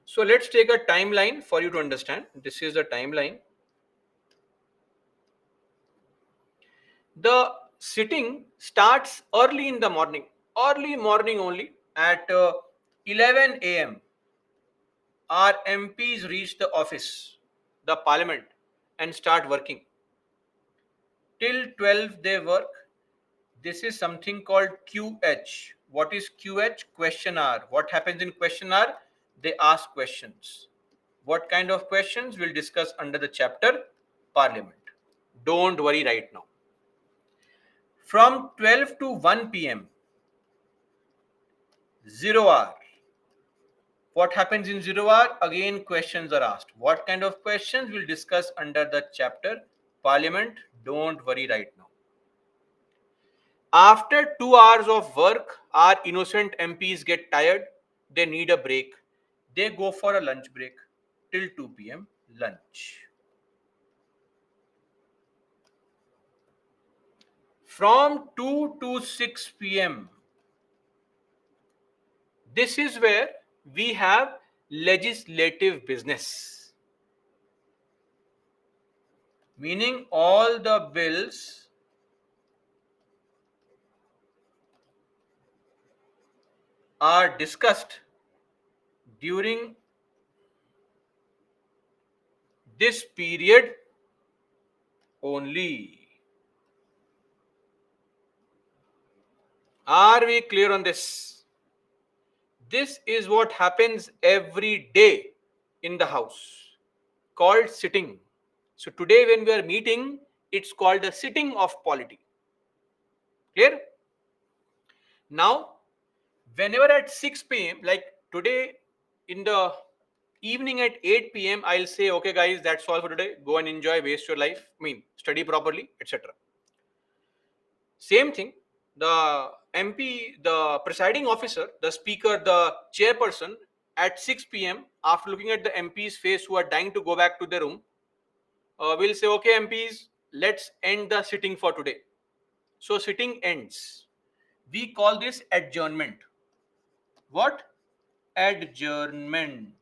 So let's take a timeline for you to understand. This is the timeline. The sitting starts early morning only at 11 a.m. Our MPs reach the office, the parliament, and start working. Till 12 they work. This is something called QH. What is QH? Question hour. What happens in question hour? They ask questions. What kind of questions we'll discuss under the chapter Parliament. Don't worry right now. From 12 to 1 p.m., 0 hour. What happens in 0 hour? Again, questions are asked. What kind of questions we'll discuss under the chapter Parliament? Don't worry right now. After 2 hours of work, our innocent MPs get tired. They need a break. They go for a lunch break till 2 p.m. lunch. From 2 to 6 p.m., this is where we have legislative business, meaning all the bills are discussed during this period only. Are we clear on this? This is what happens every day in the house, called sitting. So today when we are meeting, it's called the sitting of polity. Clear? Now, whenever at 6 p.m., like today in the evening at 8 p.m., I'll say, okay, guys, that's all for today. Go and enjoy, waste your life. I mean, study properly, etc. Same thing, the MP, the presiding officer, the speaker, the chairperson, at 6 p.m., after looking at the MP's face who are dying to go back to their room, will say, okay, MPs, let's end the sitting for today. So sitting ends. We call this adjournment. What? Adjournment.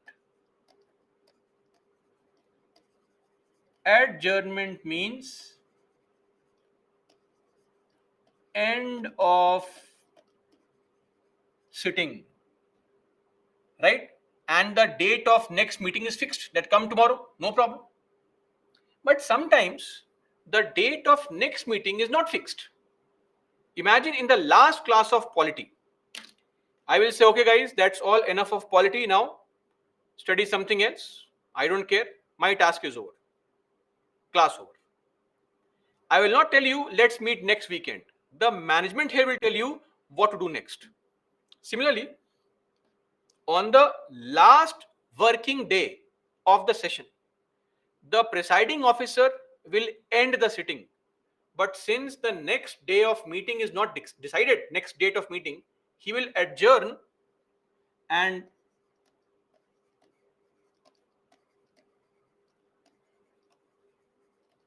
Adjournment means end of sitting, right? And the date of next meeting is fixed. That come tomorrow, no problem. But sometimes the date of next meeting is not fixed. Imagine in the last class of polity, I will say, okay, guys, that's all enough of polity now. Study something else. I don't care. My task is over. Class over. I will not tell you, let's meet next weekend. The management here will tell you what to do next. Similarly, on the last working day of the session, the presiding officer will end the sitting. But since the next day of meeting is not decided, next date of meeting, he will adjourn, and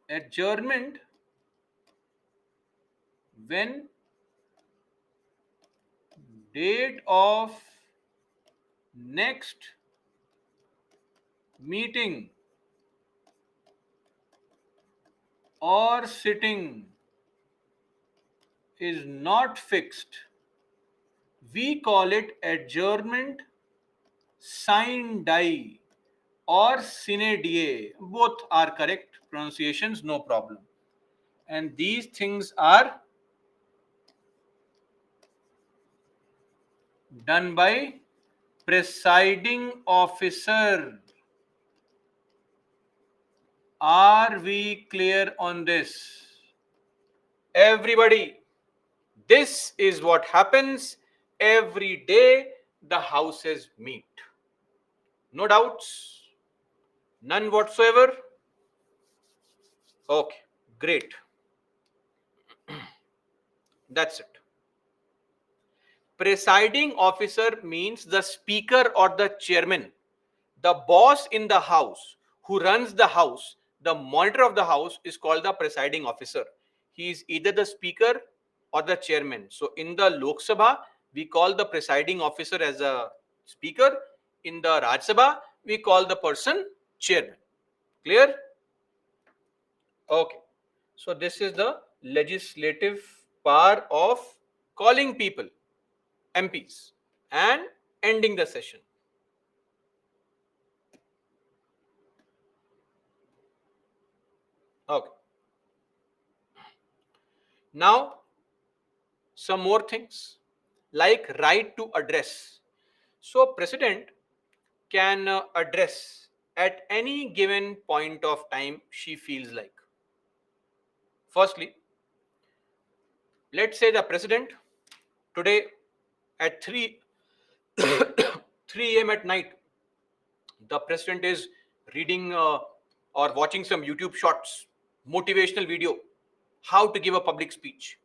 adjournment when date of next meeting or sitting is not fixed. We call it adjournment sine die or sine die. Both are correct pronunciations, no problem. And these things are done by presiding officer. Are we clear on this? Everybody, this is what happens every day the houses meet. No doubts? None whatsoever? Okay, great. That's it. Presiding officer means the speaker or the chairman, the boss in the house who runs the house. the monitor of the house is called the presiding officer. He is either the speaker or the chairman. So in the Lok Sabha, we call the presiding officer as a speaker. In the Raj Sabha, we call the person chairman. Clear? Okay. So this is the legislative power of calling people, MPs, and ending the session. Okay. Now, some more things like right to address. So, president can address at any given point of time she feels like. Firstly, let's say the president today at 3 a.m. at night, the president is reading or watching some YouTube shorts, motivational video, how to give a public speech.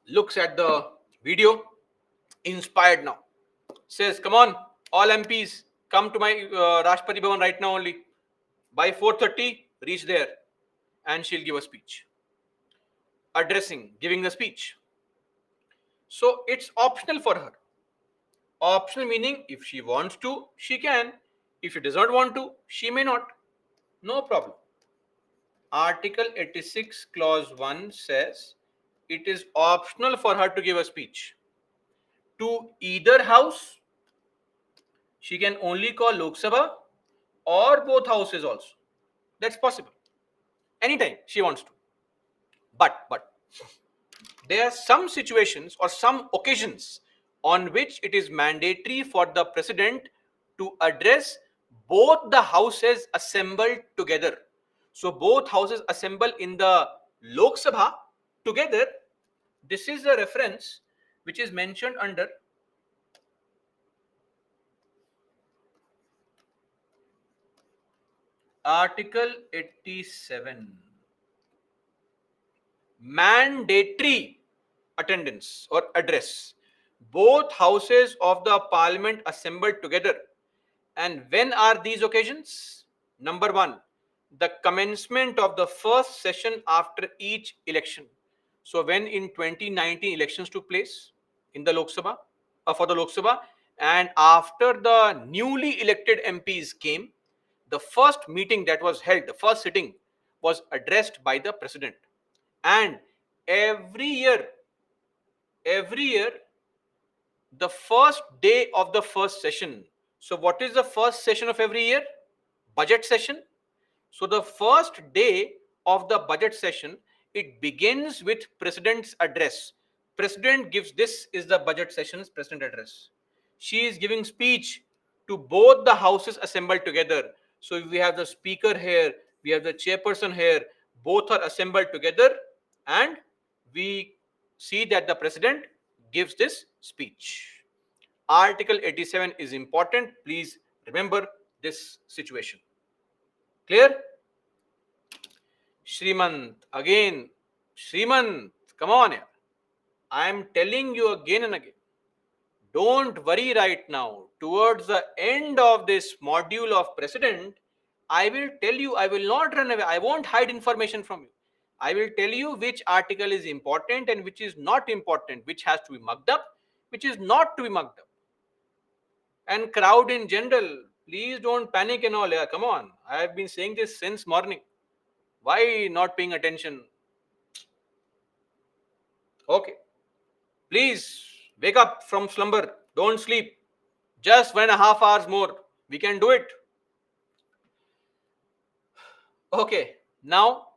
Looks at the video, inspired now. Says, come on, all MPs, come to my Rashtrapati Bhavan right now only. By 4:30, reach there. And she'll give a speech. Addressing, giving the speech. So it's optional for her. Optional meaning if she wants to, she can. If she does not want to, she may not. No problem. Article 86, clause 1 says it is optional for her to give a speech to either house. She can only call Lok Sabha or both houses also. That's possible. Anytime she wants to. But there are some situations or some occasions on which it is mandatory for the president to address both the houses assembled together. So both houses assemble in the Lok Sabha together. This is a reference which is mentioned under Article 87. Mandatory attendance or address. Both houses of the parliament assembled together. And when are these occasions? Number one, the commencement of the first session after each election. So when in 2019 elections took place in the Lok Sabha, for the Lok Sabha, and after the newly elected MPs came, the first meeting that was held, the first sitting, was addressed by the president. And every year, every year, the first day of the first session. So, what is the first session of every year? Budget session. So, the first day of the budget session, it begins with president's address. President gives, this is the budget session's president address. She is giving speech to both the houses assembled together. So, we have the speaker here, we have the chairperson here, both are assembled together, and we see that the president gives this speech. Article 87 is important. Please remember this situation. Clear? Srimant, again, Srimant, come on here. I am telling you again and again. Don't worry right now. Towards the end of this module of President, I will tell you, I will not run away. I won't hide information from you. I will tell you which article is important and which is not important, which has to be mugged up, which is not to be mugged up. And crowd in general, please don't panic and all. Yeah, come on. I have been saying this since morning. Why not paying attention? Okay. Please wake up from slumber. Don't sleep. Just 1.5 hours more. We can do it. Okay. Now,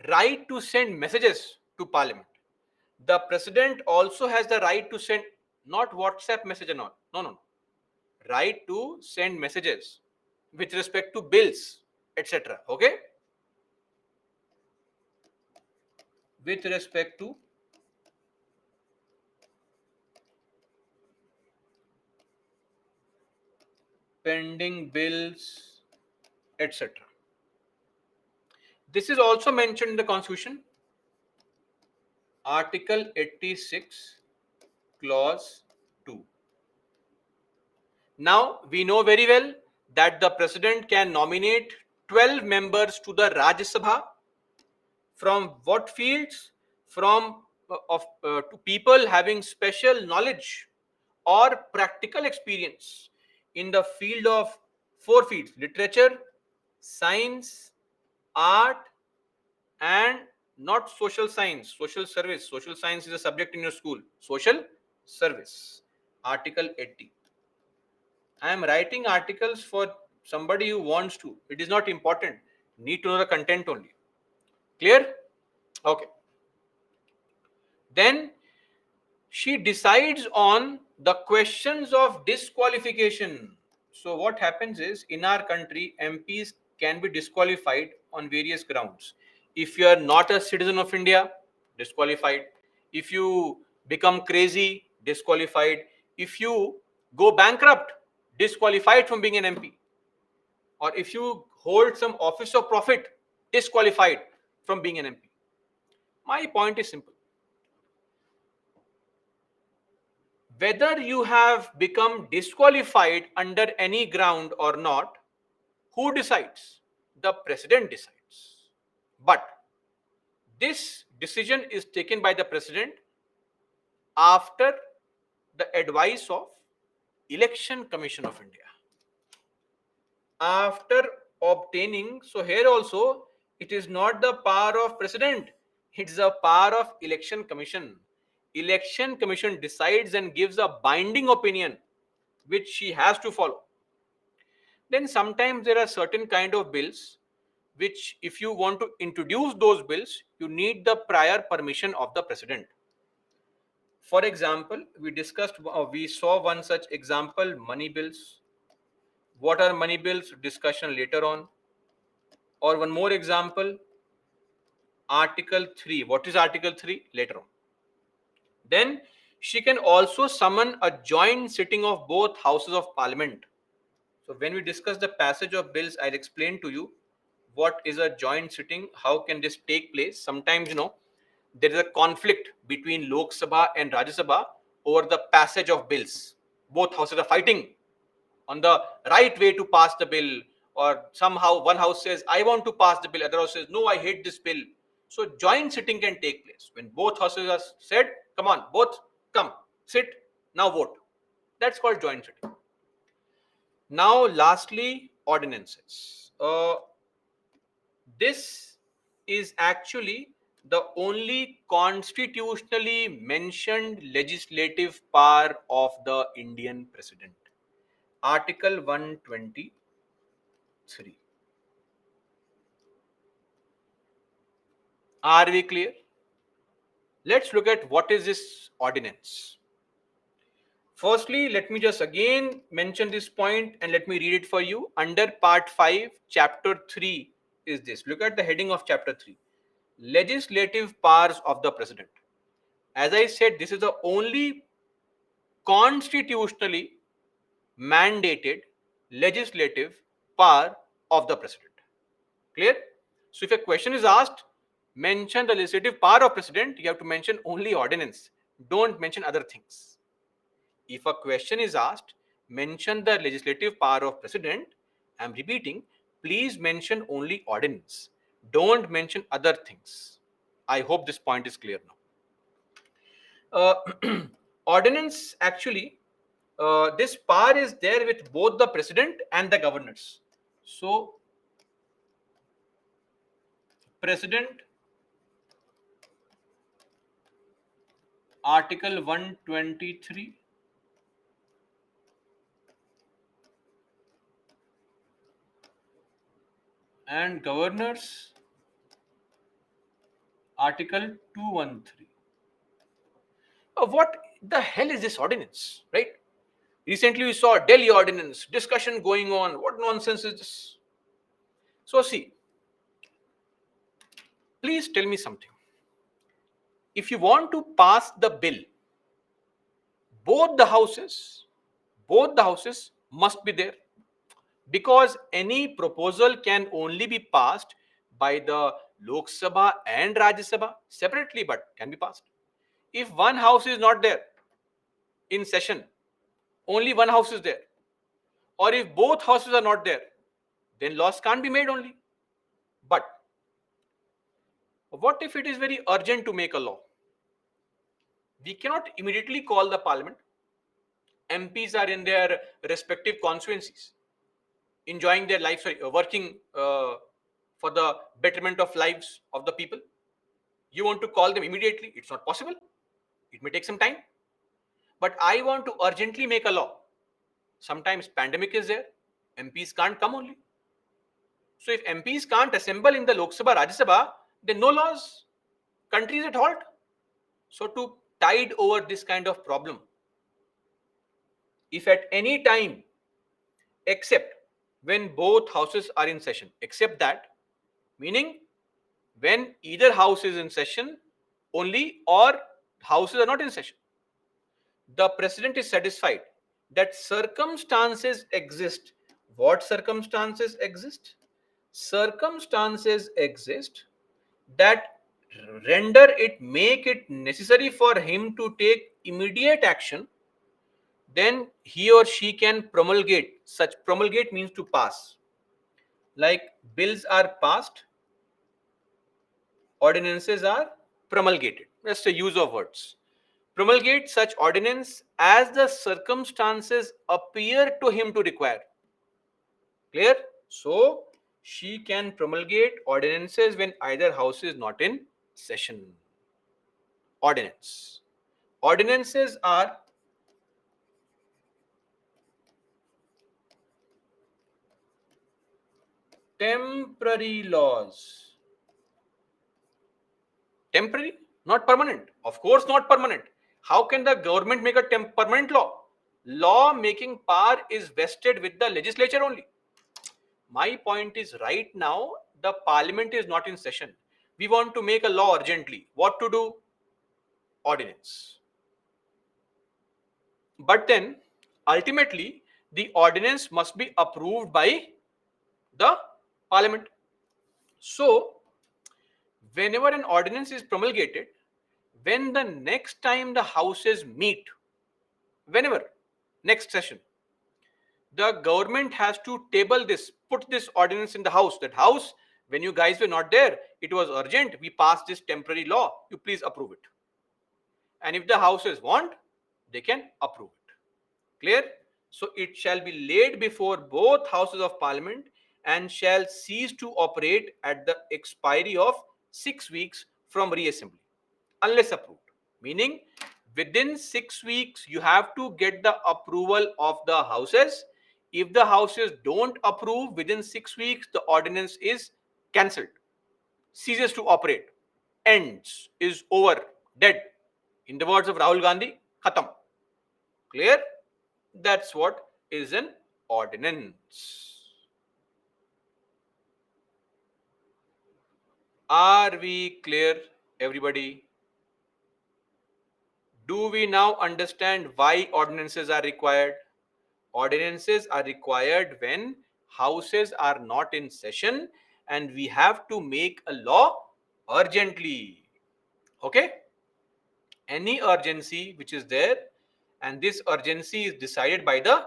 right to send messages to parliament. The president also has the right to send not WhatsApp message and all. No, no, no. Right to send messages with respect to bills, etc. Okay. With respect to pending bills, etc. This is also mentioned in the Constitution, Article 86, Clause 2. Now, we know very well that the president can nominate 12 members to the Rajya Sabha from what fields? From to people having special knowledge or practical experience in the field of four fields: literature, science, art, and not social science, social service. Social science is a subject in your school. Social service. Article 80. I am writing articles for somebody who wants to. It is not important. Need to know the content only. Clear? Okay. Then she decides on the questions of disqualification. So what happens is, in our country, MPs can be disqualified on various grounds. If you are not a citizen of India, disqualified. If you become crazy, disqualified. If you go bankrupt, disqualified from being an MP. Or if you hold some office of profit, disqualified from being an MP. My point is simple. Whether you have become disqualified under any ground or not, who decides? The president decides. But this decision is taken by the president after the advice of Election Commission of India. After obtaining, so here also it is not the power of president, it's the power of Election Commission. Election Commission decides and gives a binding opinion which she has to follow. Then sometimes there are certain kind of bills which, if you want to introduce those bills, you need the prior permission of the president. For example, we saw one such example: money bills. What are money bills? Discussion later on. Or one more example, Article 3. What is Article 3? Later on. Then she can also summon a joint sitting of both houses of parliament. So when we discuss the passage of bills, I'll explain to you what is a joint sitting, how can this take place. Sometimes, there is a conflict between Lok Sabha and Rajya Sabha over the passage of bills. Both houses are fighting on the right way to pass the bill, or somehow one house says, I want to pass the bill, other house says, no, I hate this bill. So joint sitting can take place when both houses are said, come on, both come, sit, now vote. That's called joint sitting. Now, lastly, ordinances. This is actually the only constitutionally mentioned legislative power of the Indian president. Article 123. Are we clear? Let's look at what is this ordinance. Firstly, let me just again mention this point and let me read it for you. Under part 5, chapter 3 is this. Look at the heading of chapter 3. Legislative powers of the president. As I said, this is the only constitutionally mandated legislative power of the president. Clear? So if a question is asked, mention the legislative power of president, you have to mention only ordinance. Don't mention other things. If a question is asked, mention the legislative power of president. I'm repeating, please mention only ordinance. Don't mention other things. I hope this point is clear now. Ordinance, actually, this power is there with both the president and the governors. So president, article 123, and governors, article 213. What the hell is this ordinance, right? Recently we saw Delhi ordinance discussion going on. What nonsense is this? So see, please tell me something. If you want to pass the bill, both the houses both the houses must be there, because any proposal can only be passed by the Lok Sabha and Rajya Sabha separately, but can be passed. If one house is not there in session, only one house is there, or if both houses are not there, then laws can't be made only. But what if it is very urgent to make a law? We cannot immediately call the parliament. MPs are in their respective constituencies, enjoying their lives, working for the betterment of lives of the people. You want to call them immediately? It's not possible. It may take some time. But I want to urgently make a law. Sometimes pandemic is there. MPs can't come only. So if MPs can't assemble in the Lok Sabha, Rajya Sabha, then no laws. Country is at halt. So to tide over this kind of problem, if at any time, except when both houses are in session, except that, meaning when either house is in session only or houses are not in session, the president is satisfied that circumstances exist. What circumstances exist? Circumstances exist that render it, make it necessary for him to take immediate action, then he or she can promulgate. Such promulgate means to pass. Like bills are passed, ordinances are promulgated. Just a use of words. Promulgate such ordinance as the circumstances appear to him to require. Clear? So she can promulgate ordinances when either house is not in session. Ordinance. Ordinances are temporary laws. Temporary, not permanent. Of course, not permanent. How can the government make a permanent law? Law making power is vested with the legislature only. My point is, right now, the parliament is not in session. We want to make a law urgently. What to do? Ordinance. But then, ultimately, the ordinance must be approved by the parliament. So, whenever an ordinance is promulgated, when the next time the houses meet, whenever, next session, the government has to table this, put this ordinance in the house. That house, when you guys were not there, it was urgent, we passed this temporary law, you please approve it. And if the houses want, they can approve it. Clear? So it shall be laid before both houses of parliament and shall cease to operate at the expiry of 6 weeks from reassembly, unless approved. Meaning, within 6 weeks, you have to get the approval of the houses. If the houses don't approve within 6 weeks, the ordinance is cancelled, ceases to operate, ends, is over, dead. In the words of Rahul Gandhi, khatam. Clear? That's what is an ordinance. Are we clear, everybody? Do we now understand why ordinances are required? Ordinances are required when houses are not in session and we have to make a law urgently. Okay? Any urgency which is there, and this urgency is decided by the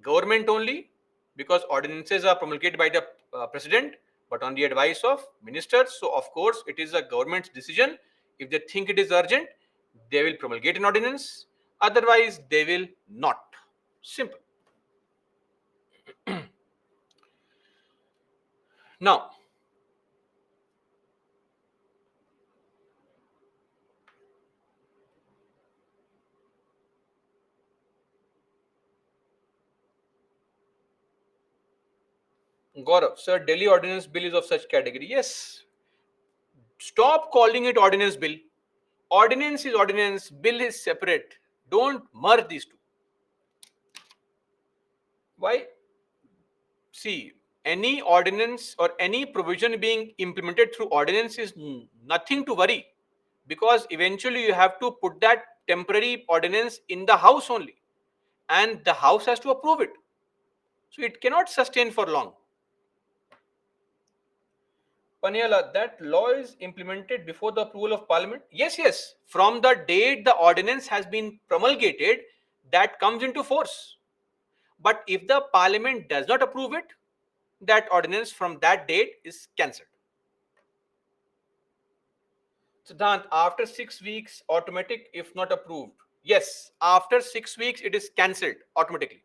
government only, because ordinances are promulgated by the president but on the advice of ministers. So of course it is a government's decision. If they think it is urgent, they will promulgate an ordinance, otherwise they will not. Simple. Now, Gaurav, sir, Delhi ordinance bill is of such category. Yes. Stop calling it ordinance bill. Ordinance is ordinance, bill is separate. Don't merge these two. Why? See, any ordinance or any provision being implemented through ordinance is nothing to worry, because eventually you have to put that temporary ordinance in the house only, and the house has to approve it. So it cannot sustain for long. Paniala, that law is implemented before the approval of parliament? Yes, yes. From the date the ordinance has been promulgated, that comes into force. But if the parliament does not approve it, that ordinance from that date is cancelled. Siddhant, after 6 weeks, automatic if not approved. Yes, after 6 weeks, it is cancelled automatically.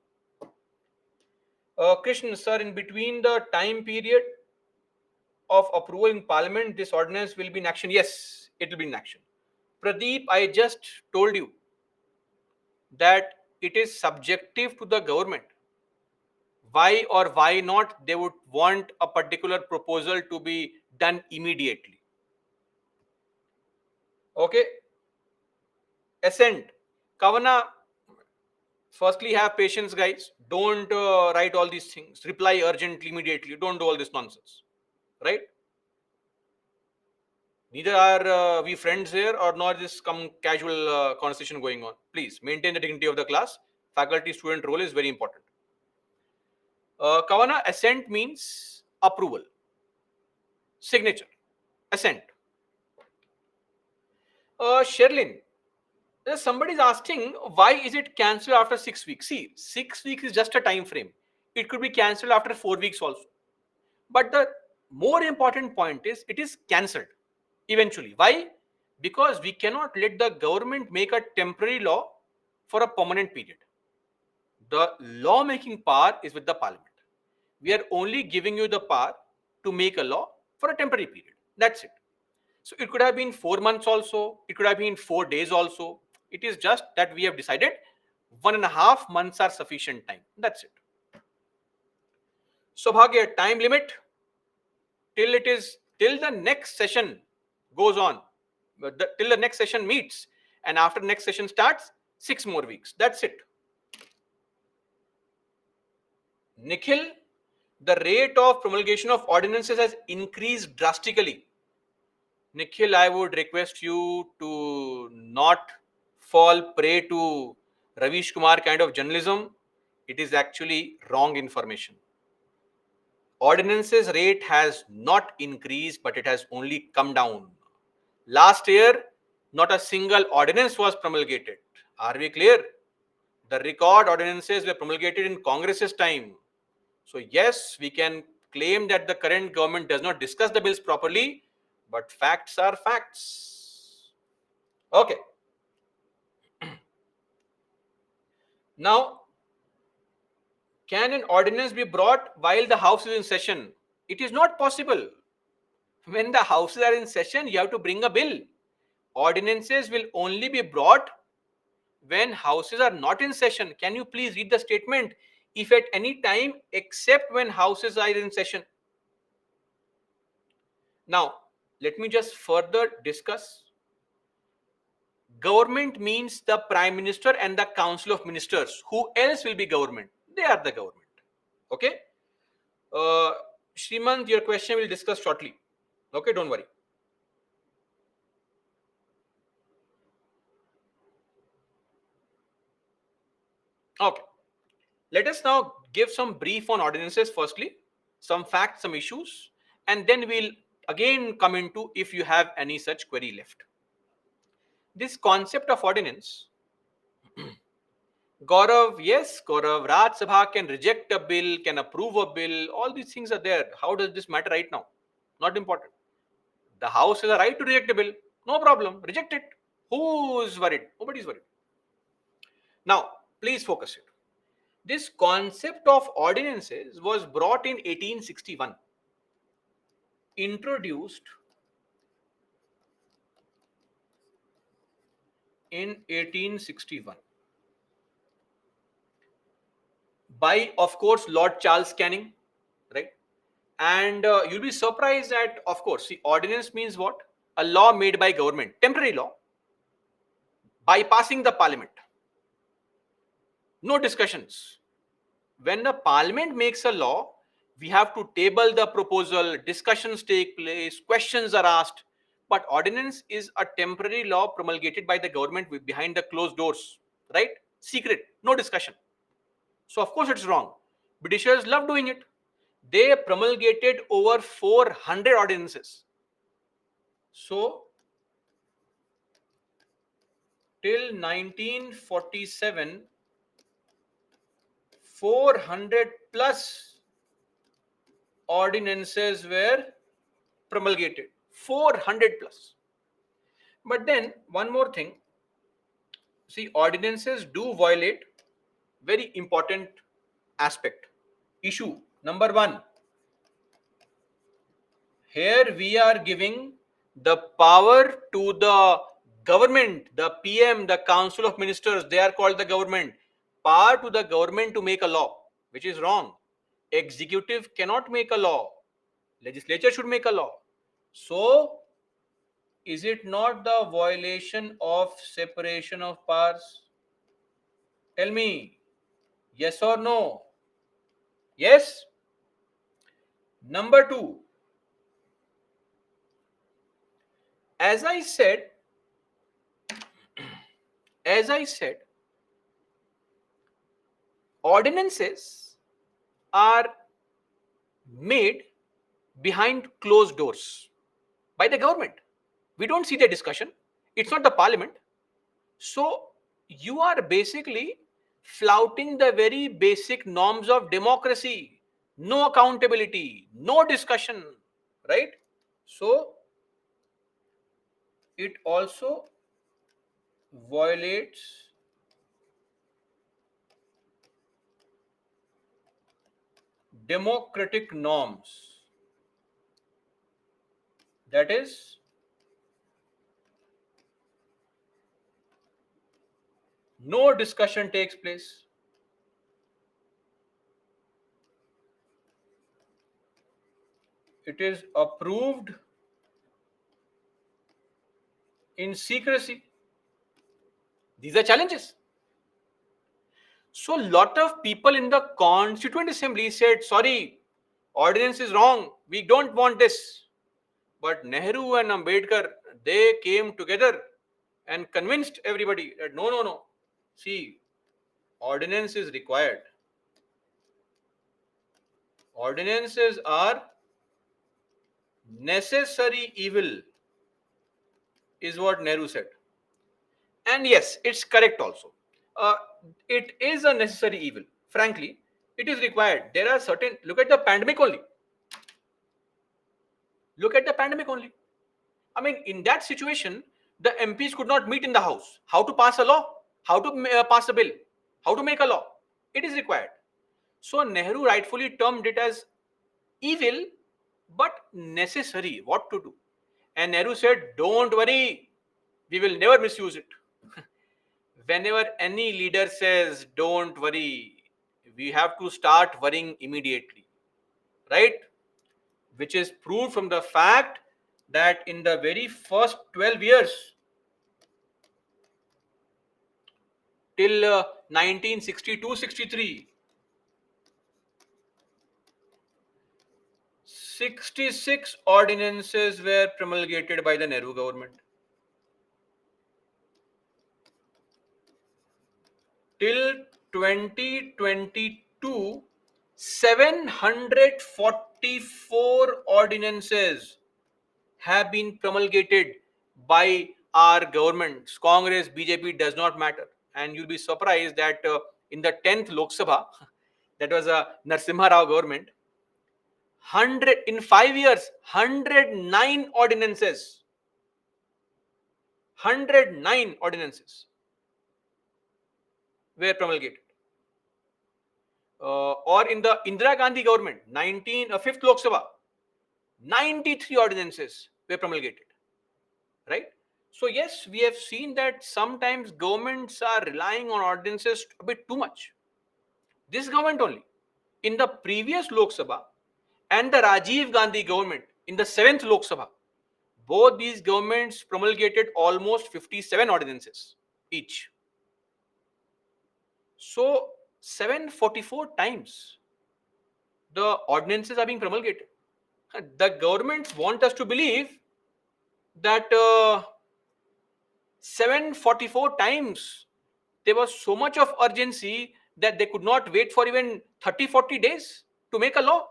Krishna, sir, in between the time period of approval in parliament, this ordinance will be in action. Yes, it will be in action. Pradeep, I just told you that it is subjective to the government. Why or why not they would want a particular proposal to be done immediately. Okay, assent. Kavana, firstly, have patience, guys. Don't write all these things. Reply urgently, immediately. Don't do all this nonsense. Right? Neither are we friends here or nor this come casual conversation going on. Please maintain the dignity of the class. Faculty student role is very important. Kavana, assent means approval. Signature. Assent. Sherlin, somebody is asking why is it cancelled after 6 weeks? See, 6 weeks is just a time frame. It could be cancelled after 4 weeks also. But the more important point is it is cancelled eventually. Why? Because we cannot let the government make a temporary law for a permanent period. The lawmaking power is with the parliament. We are only giving you the power to make a law for a temporary period. That's it. So it could have been 4 months also, it could have been 4 days also. It is just that we have decided 1.5 months are sufficient time. That's it. So Bhagya, time limit till the next session goes on, till the next session meets, and after next session starts, 6 more weeks. That's it. Nikhil, the rate of promulgation of ordinances has increased drastically. Nikhil, I would request you to not fall prey to Ravish Kumar kind of journalism. It is actually wrong information. Ordinances rate has not increased, but it has only come down. Last year, not a single ordinance was promulgated. Are we clear? The record ordinances were promulgated in Congress's time. So yes, we can claim that the current government does not discuss the bills properly, but facts are facts. Okay. Now, can an ordinance be brought while the house is in session? It is not possible. When the houses are in session, you have to bring a bill. Ordinances will only be brought when houses are not in session. Can you please read the statement? If at any time except when houses are in session. Now, let me just further discuss. Government means the Prime Minister and the Council of Ministers. Who else will be government? They are the government. Okay? Uh, Shrimant, your question we'll discuss shortly. Okay, don't worry. Okay. Let us now give some brief on ordinances firstly, some facts, some issues, and then we'll again come into if you have any such query left. This concept of ordinance, Gaurav, yes, Gaurav, Raj Sabha can reject a bill, can approve a bill, all these things are there. How does this matter right now? Not important. The House has a right to reject a bill, no problem, reject it. Who's worried? Nobody's worried. Now, please focus it. This concept of ordinances was brought in 1861, introduced in 1861 by, of course, Lord Charles Canning, right? And you'll be surprised that, of course, the ordinance means what? A law made by government, temporary law, bypassing the parliament. No discussions. When the parliament makes a law, we have to table the proposal, discussions take place, questions are asked. But ordinance is a temporary law promulgated by the government behind the closed doors, right? Secret, no discussion. So, of course, it's wrong. Britishers love doing it. They promulgated over 400 ordinances. So, till 1947, 400 plus ordinances were promulgated. 400 plus. But then, one more thing, see, ordinances do violate very important aspect. Issue number one, here we are giving the power to the government, the PM, the Council of Ministers, they are called the government, power to the government to make a law, which is wrong. Executive cannot make a law, legislature should make a law. So, is it not the violation of separation of powers? Tell me, yes or no? Yes. Number two, as I said, as I said, ordinances are made behind closed doors by the government. We don't see the discussion. It's not the parliament. So you are basically flouting the very basic norms of democracy. No accountability, no discussion, right? So it also violates democratic norms. That is, no discussion takes place. It is approved in secrecy. These are challenges. So, lot of people in the Constituent Assembly said, sorry, ordinance is wrong. We don't want this. But Nehru and Ambedkar, they came together and convinced everybody that no, no, no. See, ordinance is required. Ordinances are necessary evil, is what Nehru said. And yes, it's correct also. Uh, it is a necessary evil. Frankly, it is required. There are certain, look at the pandemic only. Look at the pandemic only. I mean, in that situation, the MPs could not meet in the house. How to pass a law? How to pass a bill? How to make a law? It is required. So Nehru rightfully termed it as evil, but necessary. What to do? And Nehru said, don't worry, we will never misuse it. Whenever any leader says, don't worry, we have to start worrying immediately, right? Which is proved from the fact that in the very first 12 years, till 1962-63, 66 ordinances were promulgated by the Nehru government. Till 2022, 744 ordinances have been promulgated by our governments. Congress, BJP does not matter. And you'll be surprised that in the 10th Lok Sabha, that was a Narsimha Rao government, 100 in 5 years, 109 ordinances. 109 ordinances were promulgated. Or in the Indira Gandhi government, 5th Lok Sabha, 93 ordinances were promulgated. Right? So yes, we have seen that sometimes governments are relying on ordinances a bit too much. This government only, in the previous Lok Sabha and the Rajiv Gandhi government in the 7th Lok Sabha, both these governments promulgated almost 57 ordinances each. So 744 times the ordinances are being promulgated. The governments want us to believe that 744 times there was so much of urgency that they could not wait for even 30-40 days to make a law.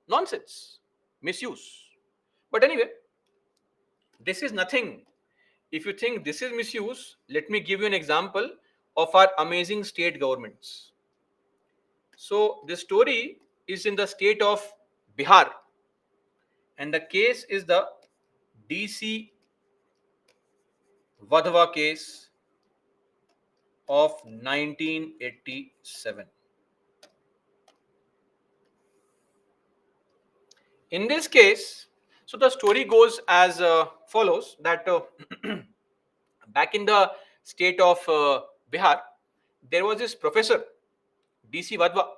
Nonsense. Misuse. But anyway, this is nothing. If you think this is misuse, let me give you an example of our amazing state governments. So this story is in the state of Bihar, and the case is the DC Vadhva case of 1987. In this case, so the story goes as follows that back in the state of Bihar, there was this professor, DC Vadhva.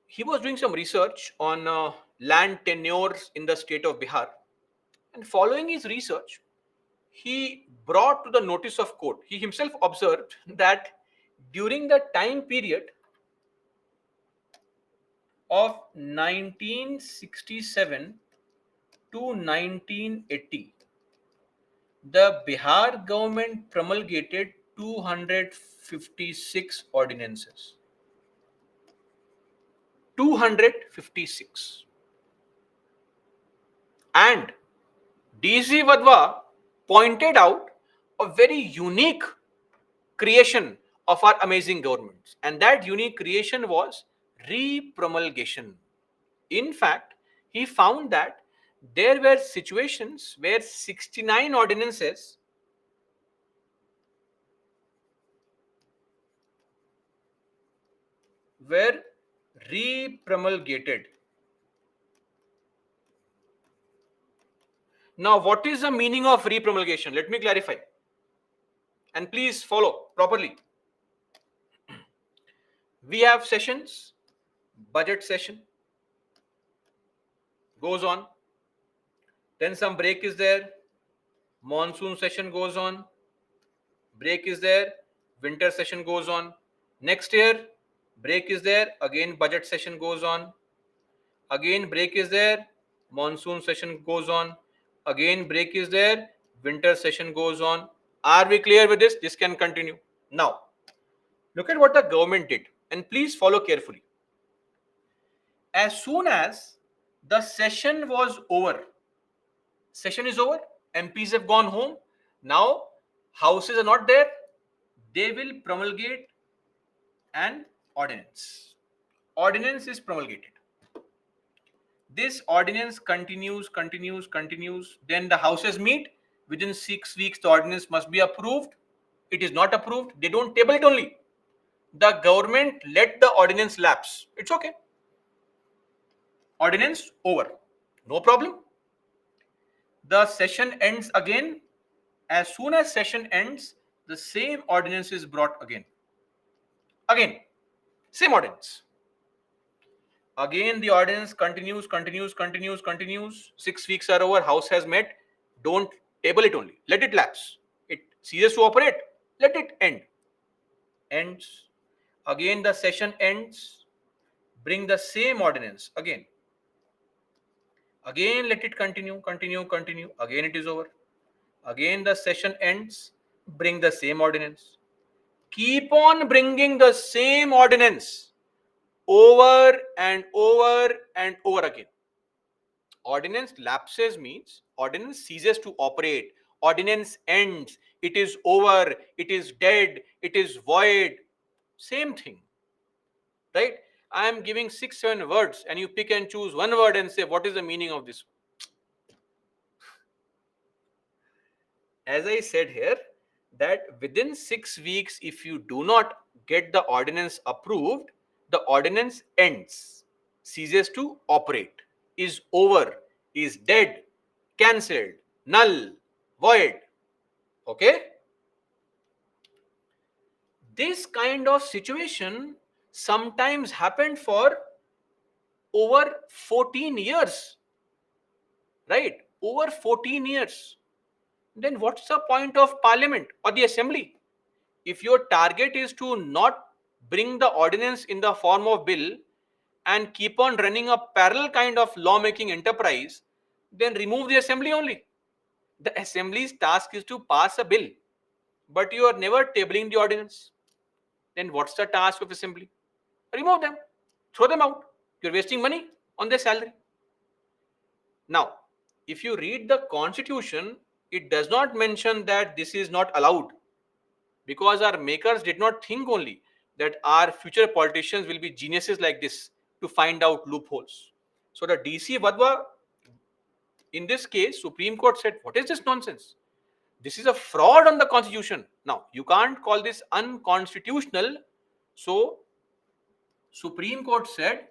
He was doing some research on land tenures in the state of Bihar. And following his research, he brought to the notice of court, he himself observed that during the time period of 1967 to 1980, the Bihar government promulgated 256 ordinances. 256. And DC Vadva pointed out a very unique creation of our amazing governments, and that unique creation was repromulgation. In fact, he found that there were situations where 69 ordinances were repromulgated. Now, what is the meaning of repromulgation? Let me clarify, and please follow properly. We have sessions, budget session goes on, then some break is there, monsoon session goes on, break is there, winter session goes on. Next year, break is there, again budget session goes on, again break is there, monsoon session goes on, again break is there, winter session goes on. Are we clear with this? This can continue. Now, look at what the government did, and please follow carefully. As soon as the session was over, session is over, MPs have gone home, now houses are not there, they will promulgate an ordinance. Ordinance is promulgated. This ordinance continues. Then the houses meet. Within 6 weeks, the ordinance must be approved. It is not approved. They don't table it only. The government let the ordinance lapse. It's okay. Ordinance over. No problem. The session ends again. As soon as session ends, the same ordinance is brought again. Again, same ordinance. Again, the ordinance continues. 6 weeks are over. House has met. Don't table it only. Let it lapse. It ceases to operate. Let it end. Ends. Again, the session ends. Bring the same ordinance again. Again, let it continue. Again, it is over. Again, the session ends. Bring the same ordinance. Keep on bringing the same ordinance over and over and over again. Ordinance lapses means ordinance ceases to operate. Ordinance ends. It is over. It is dead. It is void. Same thing. Right? I am giving 6, 7 words and you pick and choose one word and say, what is the meaning of this? As I said here, that within 6 weeks, if you do not get the ordinance approved, the ordinance ends, ceases to operate, is over, is dead, cancelled, null, void. Okay? This kind of situation sometimes happened for over 14 years. Right? Over 14 years. Then what's the point of parliament or the assembly? If your target is to not bring the ordinance in the form of bill and keep on running a parallel kind of lawmaking enterprise, then remove the assembly only. The assembly's task is to pass a bill, but you are never tabling the ordinance. Then what's the task of assembly? Remove them, throw them out. You're wasting money on their salary. Now, if you read the constitution, it does not mention that this is not allowed, because our makers did not think only, that our future politicians will be geniuses like this to find out loopholes. So the DC Vadwa, in this case, Supreme Court said, what is this nonsense? This is a fraud on the constitution. Now, you can't call this unconstitutional. So, Supreme Court said,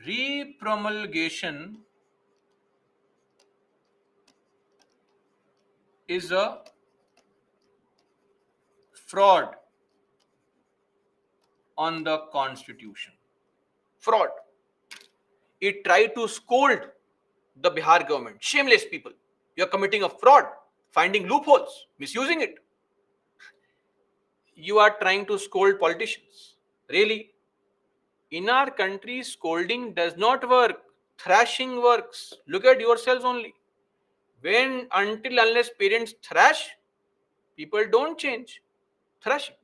repromulgation is a fraud on the constitution. Fraud. It tried to scold the Bihar government. Shameless people. You are committing a fraud, finding loopholes, misusing it. You are trying to scold politicians. Really? In our country, scolding does not work. Thrashing works. Look at yourselves only. When until unless parents thrash, people don't change. Thrashing.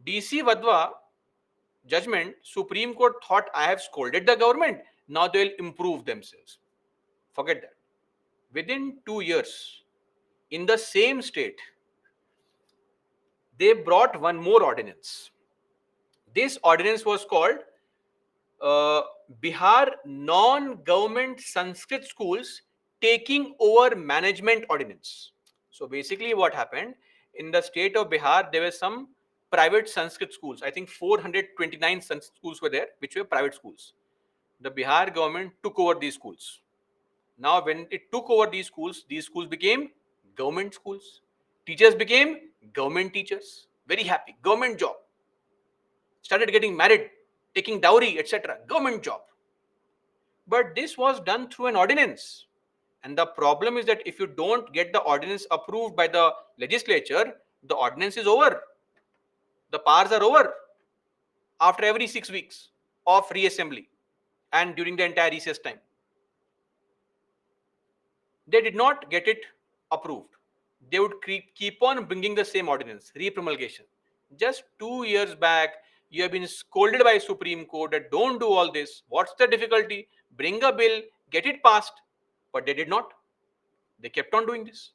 DC Vadwa judgment, Supreme Court thought I have scolded the government. Now they will improve themselves. Forget that. Within 2 years, in the same state, they brought one more ordinance. This ordinance was called uh, Bihar Non-Government Sanskrit Schools Taking Over Management Ordinance. So basically, what happened in the state of Bihar, there were some private Sanskrit schools. I think 429 Sanskrit schools were there, which were private schools. The Bihar government took over these schools. Now, when it took over these schools became government schools. Teachers became government teachers. Very happy. Government job. Started getting married, taking dowry, etc. Government job. But this was done through an ordinance. And the problem is that if you don't get the ordinance approved by the legislature, the ordinance is over. The powers are over after every 6 weeks of reassembly and during the entire recess time. They did not get it approved. They would keep on bringing the same ordinance, repromulgation. Just 2 years back, you have been scolded by Supreme Court that don't do all this. What's the difficulty? Bring a bill, get it passed. But they did not. They kept on doing this.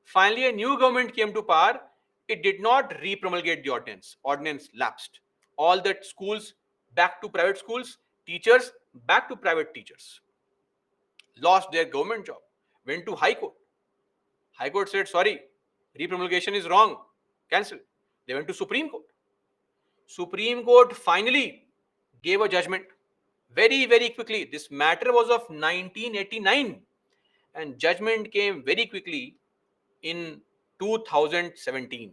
Finally, a new government came to power. It did not repromulgate the ordinance. Ordinance lapsed. All that schools back to private schools, teachers back to private teachers. Lost their government job. Went to High Court. High Court said, sorry, repromulgation is wrong. Cancel. They went to Supreme Court. Supreme Court finally gave a judgment very, very quickly. This matter was of 1989 and judgment came very quickly in 2017.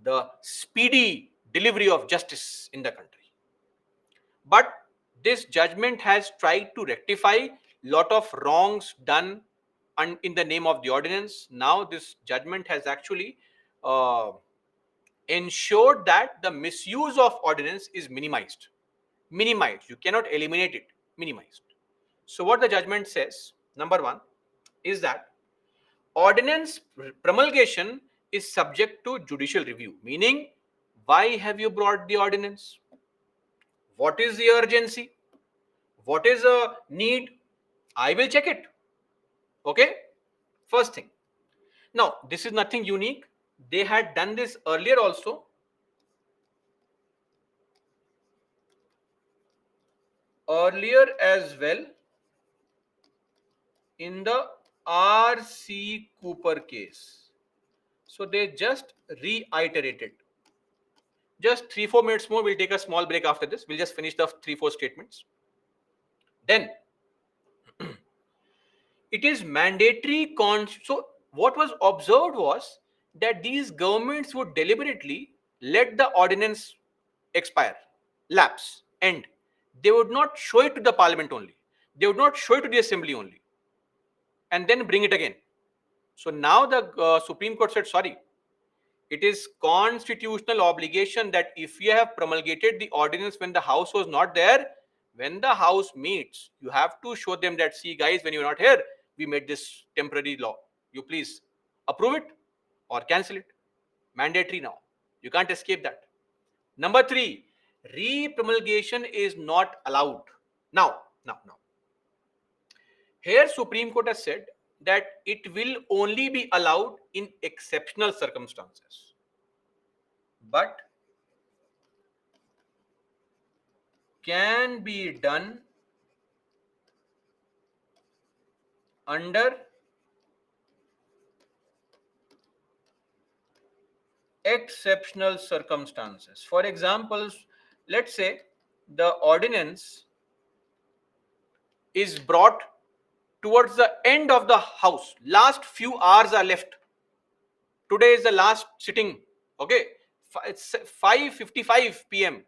The speedy delivery of justice in the country. But this judgment has tried to rectify lot of wrongs done in the name of the ordinance. Now this judgment has actually ensured that the misuse of ordinance is minimized. Minimized. You cannot eliminate it. Minimized. So what the judgment says, number one, is that ordinance promulgation is subject to judicial review. Meaning, why have you brought the ordinance? What is the urgency? What is a need? I will check it. Okay? First thing. Now, this is nothing unique. They had done this earlier also. Earlier as well in the R.C. Cooper case. So they just reiterated. Just 3-4 minutes more. We'll take a small break after this. We'll just finish the 3-4 statements. Then it is mandatory. So what was observed was that these governments would deliberately let the ordinance expire, lapse, end. They would not show it to the parliament only. They would not show it to the assembly only, and then bring it again. So now the Supreme Court said, sorry, it is constitutional obligation that if you have promulgated the ordinance when the house was not there, when the house meets, you have to show them that, see guys, when you're not here, we made this temporary law. You please approve it or cancel it. Mandatory now. You can't escape that. Number three, re-promulgation is not allowed. Now. Here Supreme Court has said that it will only be allowed in exceptional circumstances, but can be done under exceptional circumstances. For example, let's say the ordinance is brought towards the end of the house. Last few hours are left. Today is the last sitting. Okay, it's 5:55 p.m.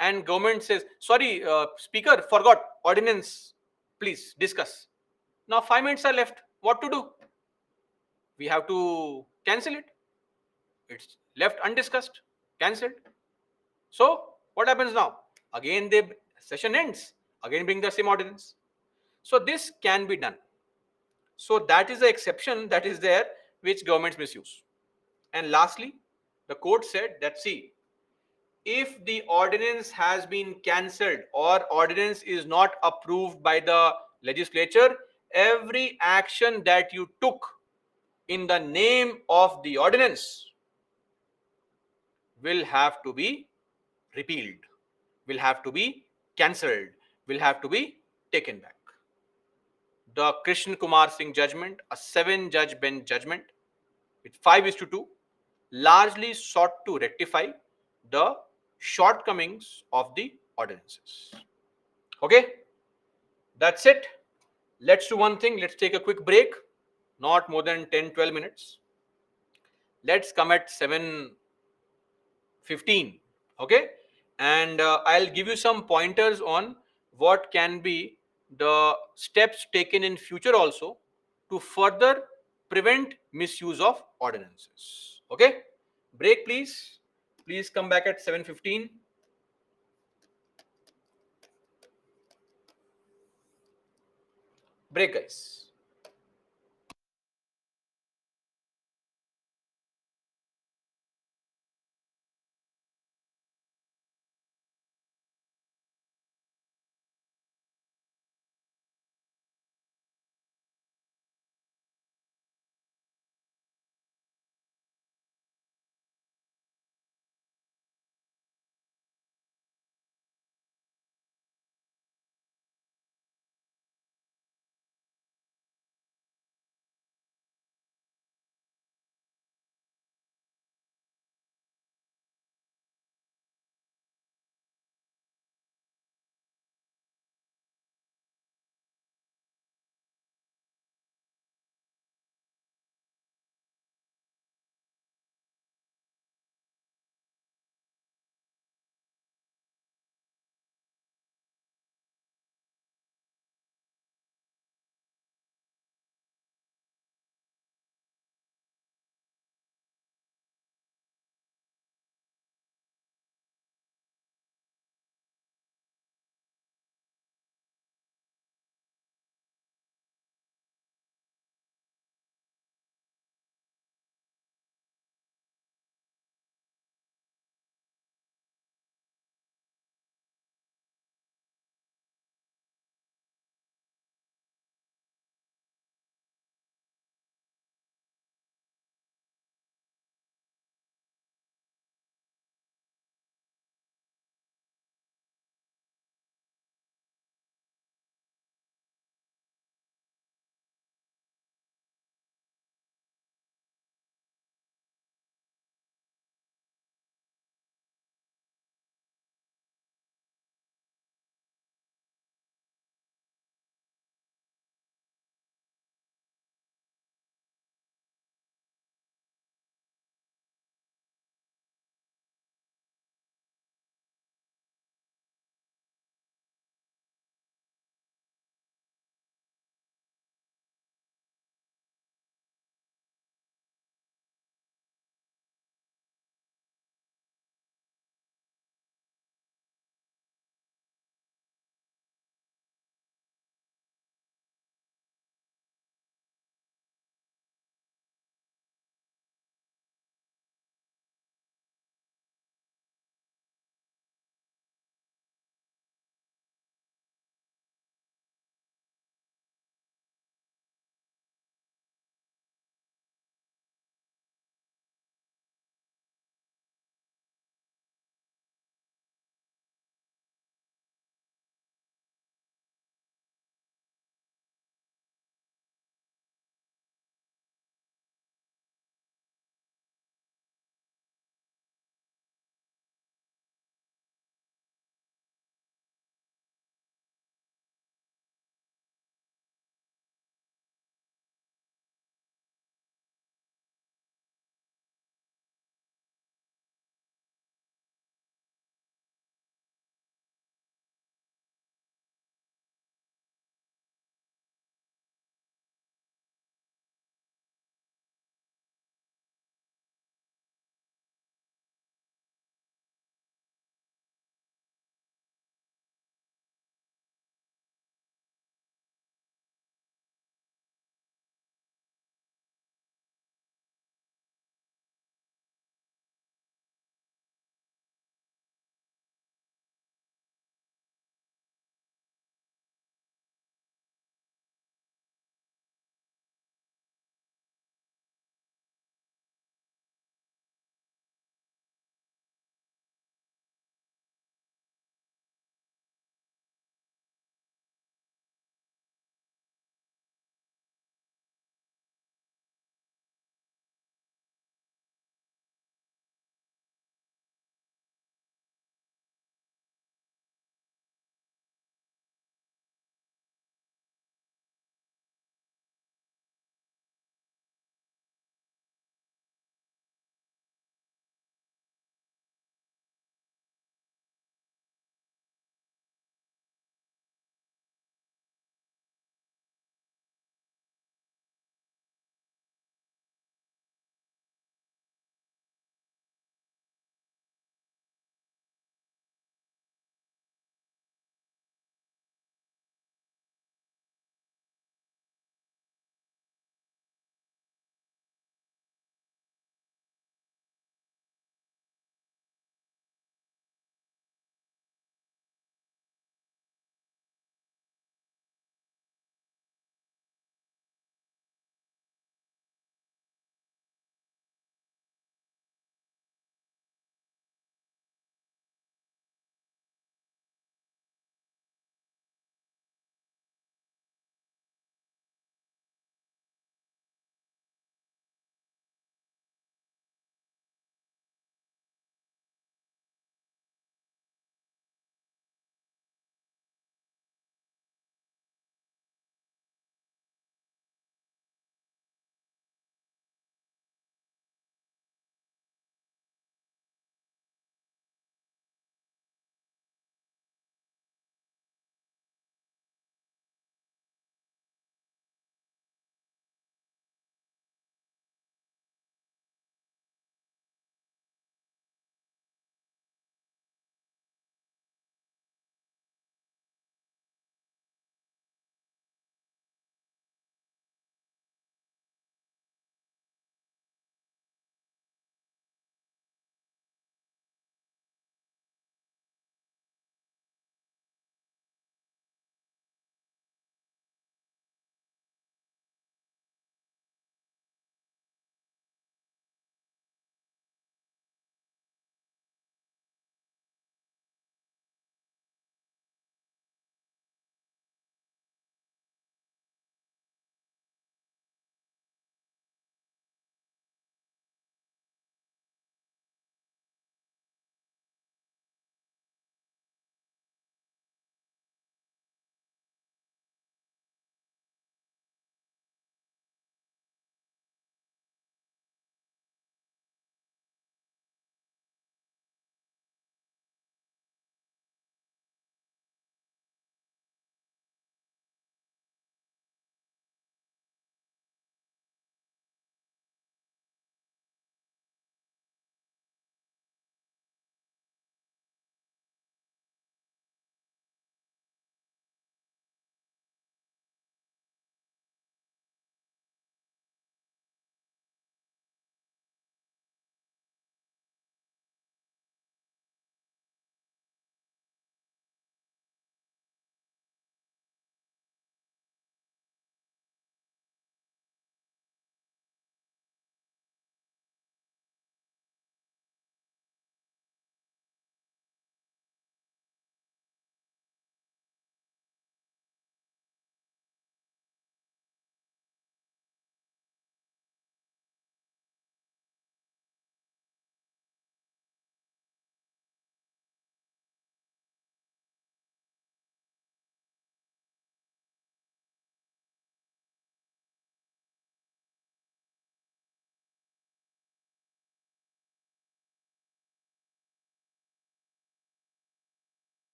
and government says, "Sorry, speaker, forgot ordinance. Please discuss." Now 5 minutes are left. What to do? We have to cancel it. It's left undiscussed, cancelled. So what happens now? Again, the session ends. Again, bring the same ordinance. So this can be done. So that is the exception that is there, which governments misuse. And lastly, the court said that see, if the ordinance has been cancelled or ordinance is not approved by the legislature, every action that you took in the name of the ordinance will have to be repealed, will have to be cancelled, will have to be taken back. The Krishna Kumar Singh judgment, a 7 judge bench judgment with 5:2, largely sought to rectify the shortcomings of the ordinances. Okay, that's it. Let's do one thing. Let's take a quick break, not more than 10-12 minutes. Let's come at 7:15. Okay, and I'll give you some pointers on what can be the steps taken in future also to further prevent misuse of ordinances. Okay, break please. Please come back at 7:15. Break, guys.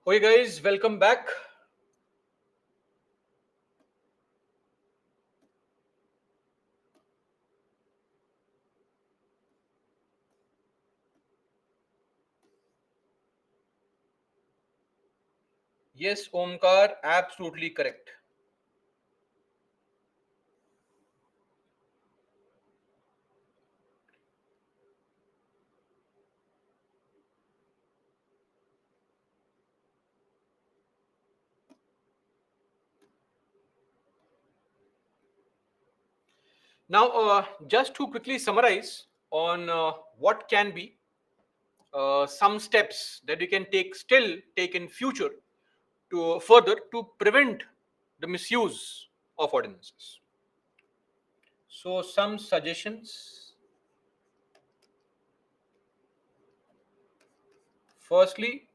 Okay, guys, welcome back. Yes, Omkar, absolutely correct. Now, just to quickly summarize on what can be some steps that you can take in future to further to prevent the misuse of ordinances. So, some suggestions. Firstly,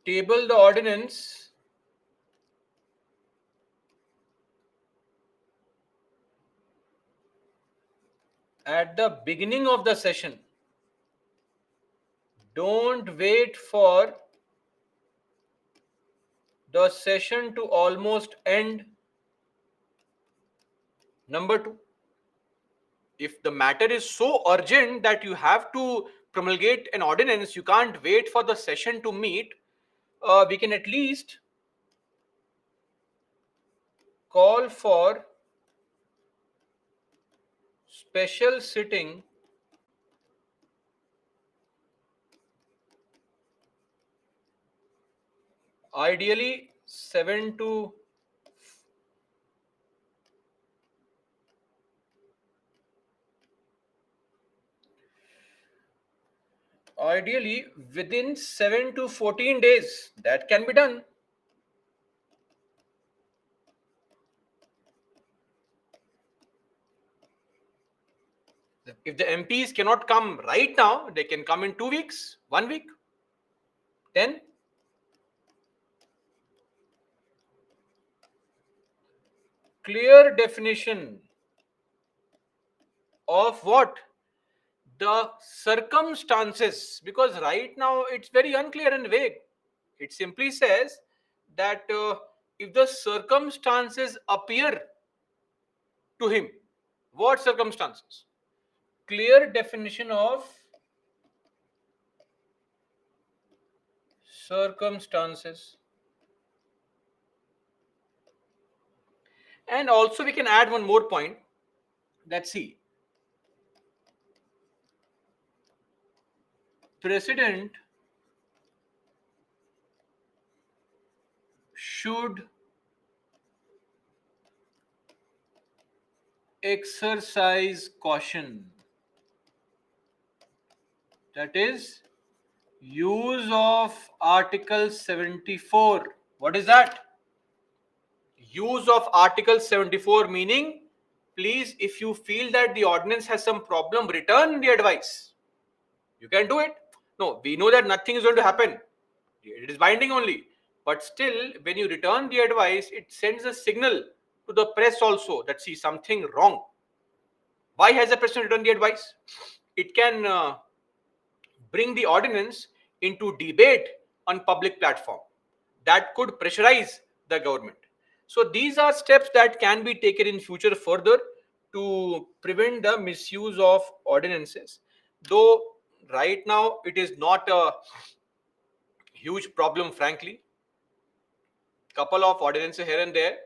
table the ordinance at the beginning of the session. Don't wait for the session to almost end. Number two, if the matter is so urgent that you have to promulgate an ordinance, you can't wait for the session to meet, we can at least call for special sitting, ideally 7 to ideally within 7 to 14 days. That can be done. If the MPs cannot come right now, they can come in 2 weeks, 1 week. Then clear definition of what? The circumstances, because right now it's very unclear and vague. It simply says that if the circumstances appear to him, what circumstances? Clear definition of circumstances. And also we can add one more point, that see, president should exercise caution. That is use of Article 74. What is that? Use of Article 74 meaning, please, if you feel that the ordinance has some problem, return the advice. You can do it. No, we know that nothing is going to happen. It is binding only. But still, when you return the advice, it sends a signal to the press also that see something wrong. Why has the president returned the advice? It can bring the ordinance into debate on public platform that could pressurize the government. So these are steps that can be taken in future further to prevent the misuse of ordinances, though right now it is not a huge problem, frankly. Couple of ordinances here and there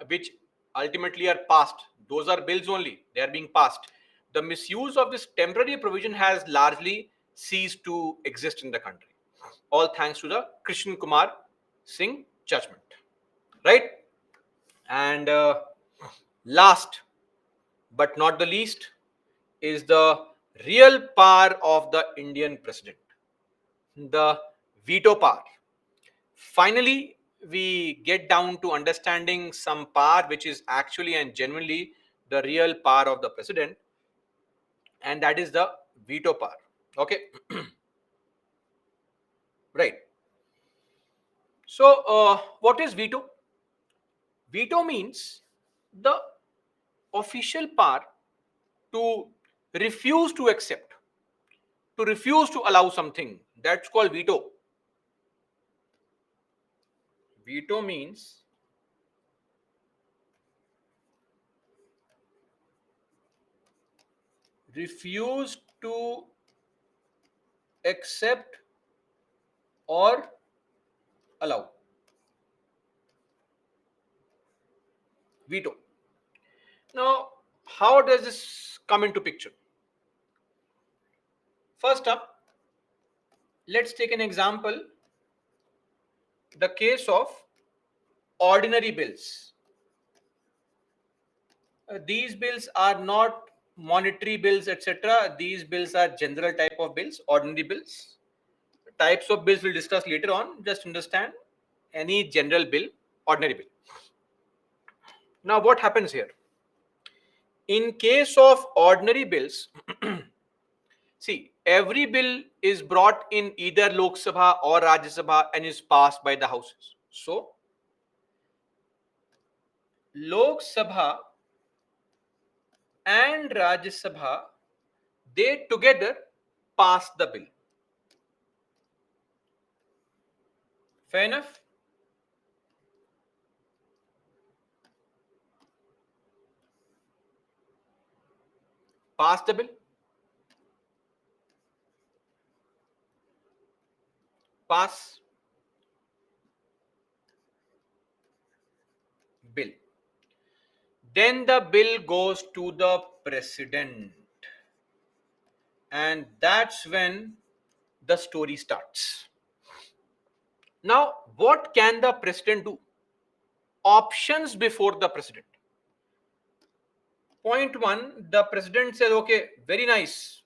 which ultimately are passed, those are bills only, they are being passed. The misuse of this temporary provision has largely ceased to exist in the country, all thanks to the Krishnan Kumar Singh judgment, right? And last but not the least is the real power of the Indian president, the veto power. Finally, we get down to understanding some power which is actually and genuinely the real power of the president, and that is the veto power. Okay, right. So, what is veto? Veto means the official power to refuse to accept to refuse to allow something. That's called veto. Veto means refuse to accept or allow. Veto. Now, how does this come into picture? First up, let's take an example, the case of ordinary bills. These bills are not monetary bills, etc. These bills are general type of bills, ordinary bills. Types of bills we'll discuss later on. Just understand any general bill, ordinary bill. Now, what happens here? In case of ordinary bills, see, every bill is brought in either Lok Sabha or Rajya Sabha and is passed by the houses. So, Lok Sabha and Rajya Sabha, they together pass the bill. Fair enough? Pass the bill. Pass bill. Then the bill goes to the president. And that's when the story starts. Now, what can the president do? Options before the president. Point one, the president says, okay, very nice.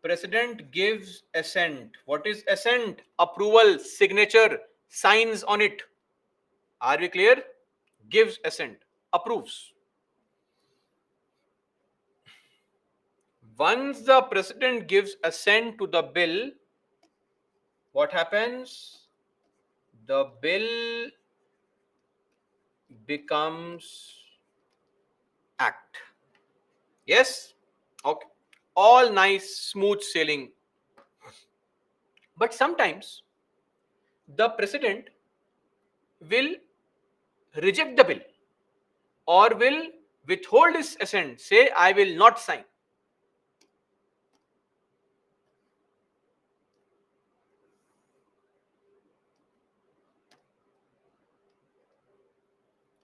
President gives assent. What is assent? Approval, signature, signs on it. Are we clear? Gives assent, approves. Once the president gives assent to the bill, what happens? The bill becomes act. Yes? Okay. All nice, smooth sailing. But sometimes the president will reject the bill or will withhold his assent, say, I will not sign.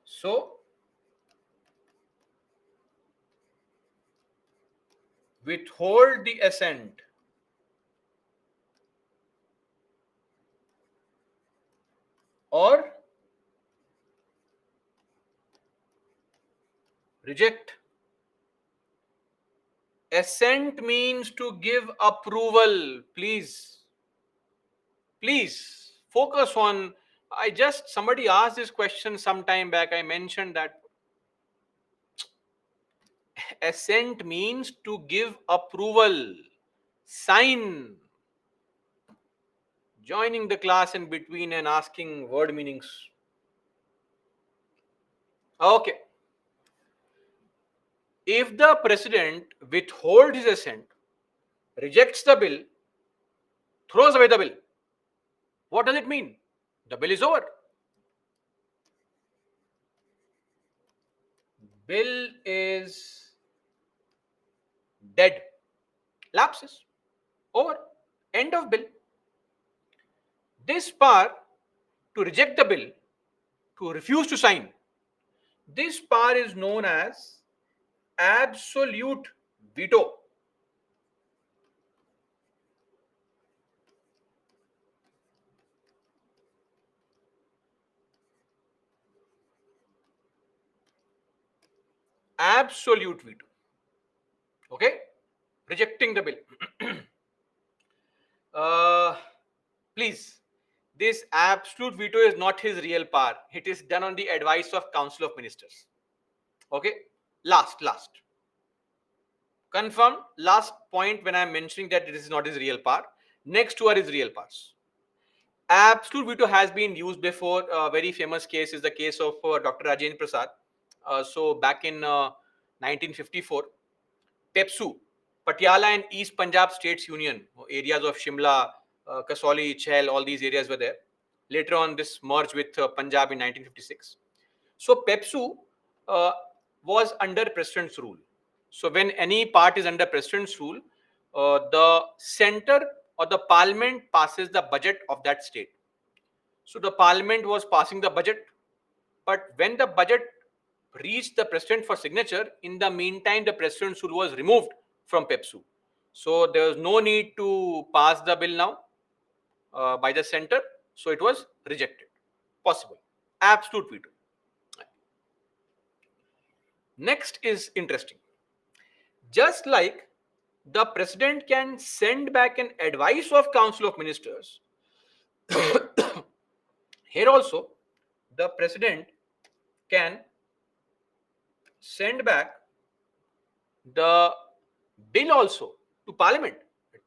So, withhold the assent or reject. Assent means to give approval. Please focus on. Somebody asked this question some time back. I mentioned that assent means to give approval, sign. Joining the class in between and asking word meanings. Okay. If the president withholds his assent, rejects the bill, throws away the bill, what does it mean? The bill is over. Bill is dead. Lapses. Over. End of bill. This power to reject the bill, to refuse to sign, this power is known as absolute veto. Absolute veto. Okay? Rejecting the bill. uh, Please, this absolute veto is not his real power. It is done on the advice of Council of Ministers. Okay? Last. Confirm. Last point when I'm mentioning that it is not his real power. Next two are his real powers. Absolute veto has been used before. A very famous case is the case of Dr. Rajendra Prasad. So back in 1954. PEPSU, Patiala and East Punjab States Union, areas of Shimla, Kasauli, Chhel, all these areas were there. Later on, this merged with Punjab in 1956. So PEPSU uh, was under president's rule. So when any part is under president's rule, the center or the parliament passes the budget of that state. So the parliament was passing the budget, but when the budget reached the president for signature, in the meantime, the president's rule was removed from PEPSU. So there was no need to pass the bill now by the center. So it was rejected. Possible. Absolute veto. Next is interesting. Just like the president can send back an advice of council of ministers, here also the president can send back the bill also to parliament.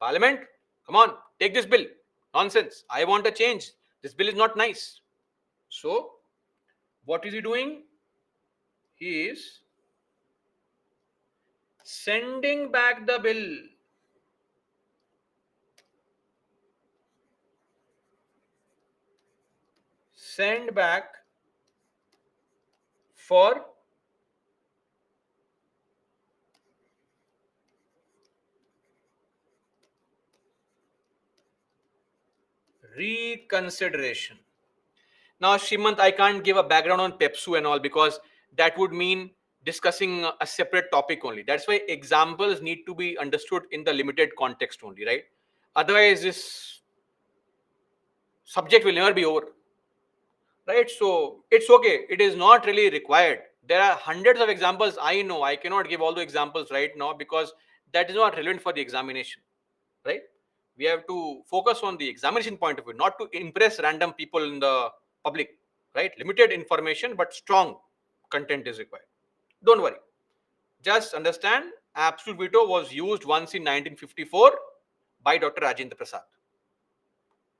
Parliament, come on, take this bill. Nonsense. I want a change. This bill is not nice. So, what is he doing? He is sending back the bill. Send back for reconsideration. Now, Shrimant, I can't give a background on Pepsu and all because that would mean discussing a separate topic only. That's why examples need to be understood in the limited context only, right? Otherwise, this subject will never be over, right? So it's okay. It is not really required. There are hundreds of examples. I know I cannot give all the examples right now because that is not relevant for the examination, right? We have to focus on the examination point of view, not to impress random people in the public, right? Limited information, but strong content is required. Don't worry. Just understand absolute veto was used once in 1954 by Dr. Rajendra Prasad.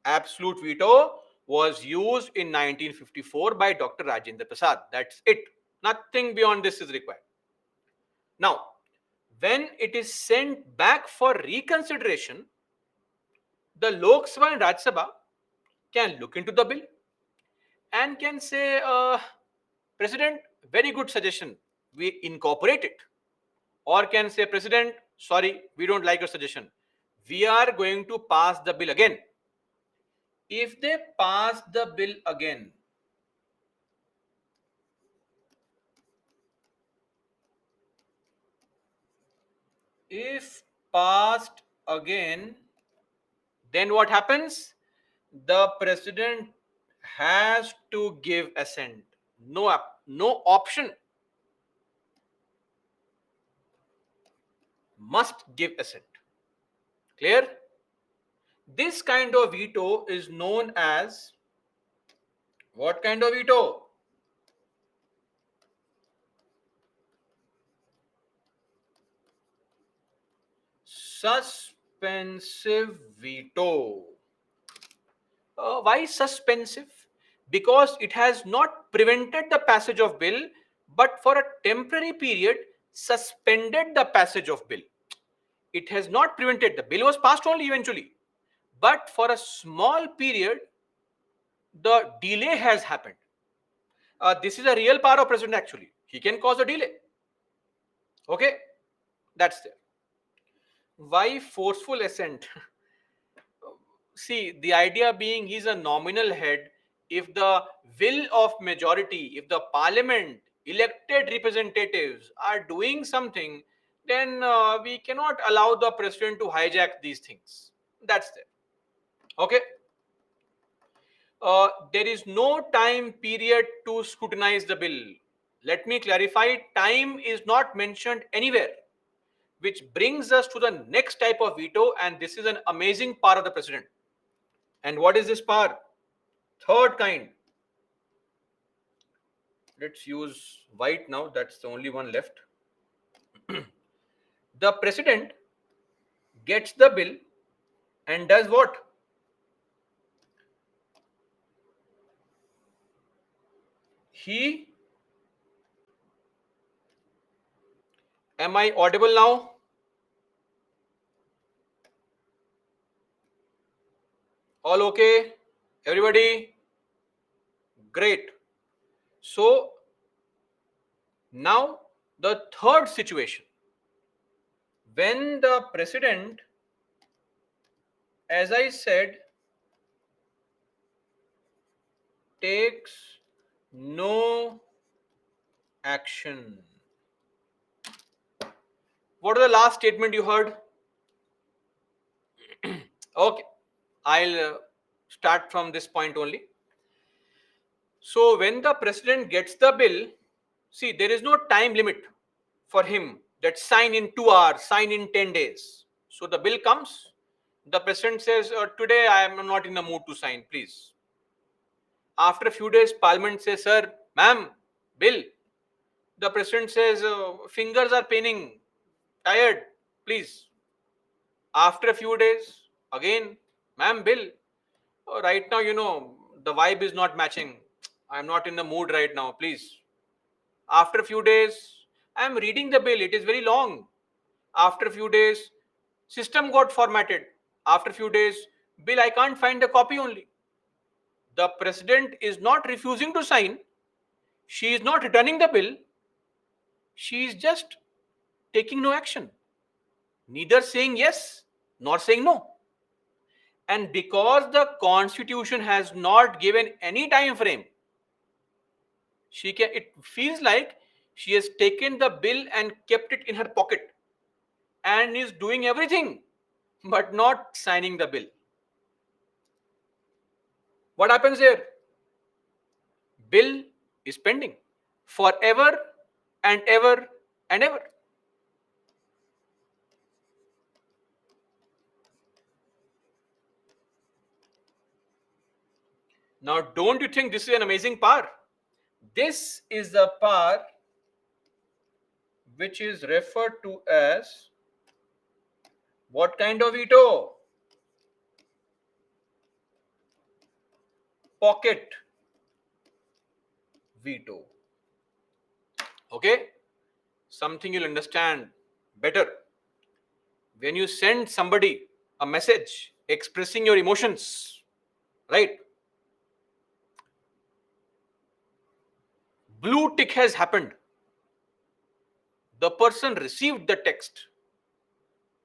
Absolute veto was used in 1954 by Dr. Rajendra Prasad. That's it. Nothing beyond this is required. Now, when it is sent back for reconsideration, the Lok Sabha and Rajya Sabha can look into the bill and can say, President, very good suggestion. We incorporate it. Or can say, President, sorry, we don't like your suggestion. We are going to pass the bill again. If they pass the bill again, if passed again, then what happens? The president has to give assent. No option. Must give assent. Clear? This kind of veto is known as what kind of veto? Suspensive veto. Why suspensive? Because it has not prevented the passage of bill, but for a temporary period suspended the passage of bill. It has not prevented. The bill was passed only eventually, but for a small period, the delay has happened. This is a real power of president actually. He can cause a delay. Okay, that's there. Why forceful assent? See, the idea being he's a nominal head. If the will of majority, if the parliament, elected representatives are doing something, then we cannot allow the president to hijack these things. That's there. Okay. There is no time period to scrutinize the bill. Let me clarify, time is not mentioned anywhere, which brings us to the next type of veto, and this is an amazing power of the president. And what is this power? Third kind. Let's use white now. That's the only one left. The president gets the bill and does what? He Am I audible now? All okay? Everybody? Great. So now the third situation, when the president, as I said, takes no action. What is the last statement you heard? Okay, I'll start from this point only. So when the president gets the bill, see, there is no time limit for him that sign in 2 hours, sign in 10 days. So the bill comes, the president says, today I am not in the mood to sign, please. After a few days, parliament says, sir, ma'am, bill. The president says, fingers are paining, tired, please. After a few days, again, ma'am, bill. Right now, the vibe is not matching. I'm not in the mood right now, please. After a few days, I'm reading the bill. It is very long. After a few days, system got formatted. After a few days, bill, I can't find the copy only. The president is not refusing to sign. She is not returning the bill. She is just taking no action. Neither saying yes nor saying no. And because the constitution has not given any time frame, it feels like she has taken the bill and kept it in her pocket and is doing everything but not signing the bill. What happens here? Bill is pending forever and ever and ever. Now, don't you think this is an amazing power? This is the power which is referred to as what kind of veto? Pocket veto. Okay? Something you'll understand better. When you send somebody a message expressing your emotions, right? Blue tick has happened. The person received the text,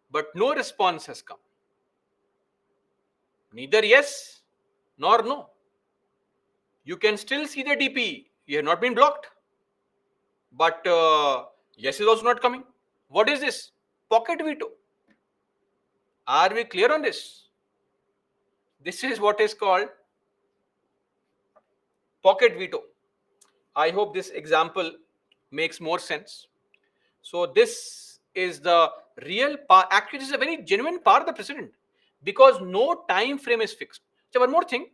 but no response has come. Neither yes nor no. You can still see the DP. You have not been blocked. But yes is also not coming. What is this? Pocket veto. Are we clear on this? This is what is called pocket veto. I hope this example makes more sense. So this is the real power. Actually, this is a very genuine power of the president because no time frame is fixed. So one more thing,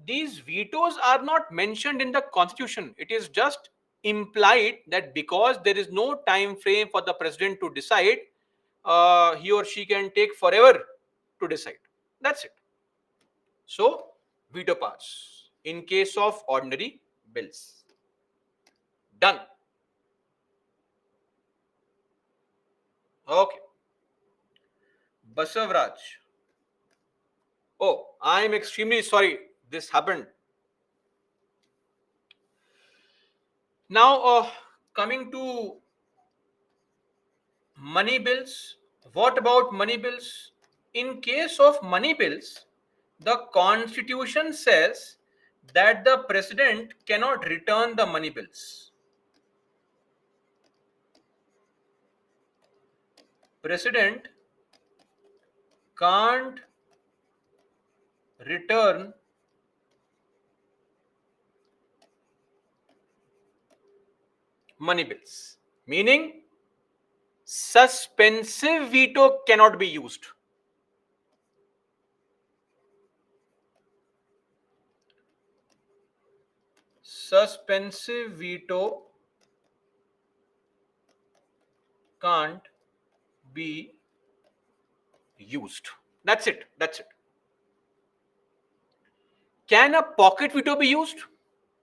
these vetoes are not mentioned in the constitution. It is just implied that because there is no time frame for the president to decide, he or she can take forever to decide. That's it. So veto powers in case of ordinary bills. Done. Okay. Basavraj. Oh, I'm extremely sorry this happened. Now, coming to money bills. What about money bills? In case of money bills, the constitution says that the president cannot return the money bills. President can't return money bills, meaning suspensive veto cannot be used. Suspensive veto can't be used. That's it. That's it. Can a pocket veto be used?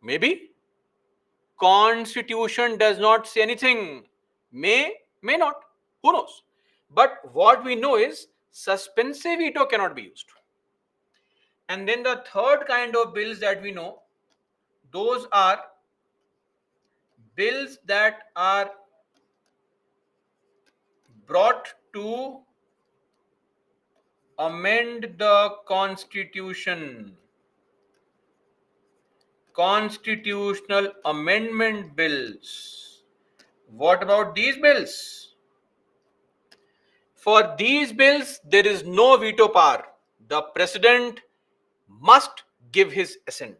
Maybe. Constitution does not say anything. May May not. Who knows? But what we know is suspensive veto cannot be used. And then the third kind of bills that we know, those are bills that are brought to amend the constitution. Constitutional amendment bills. What about these bills? For these bills, there is no veto power. The president must give his assent.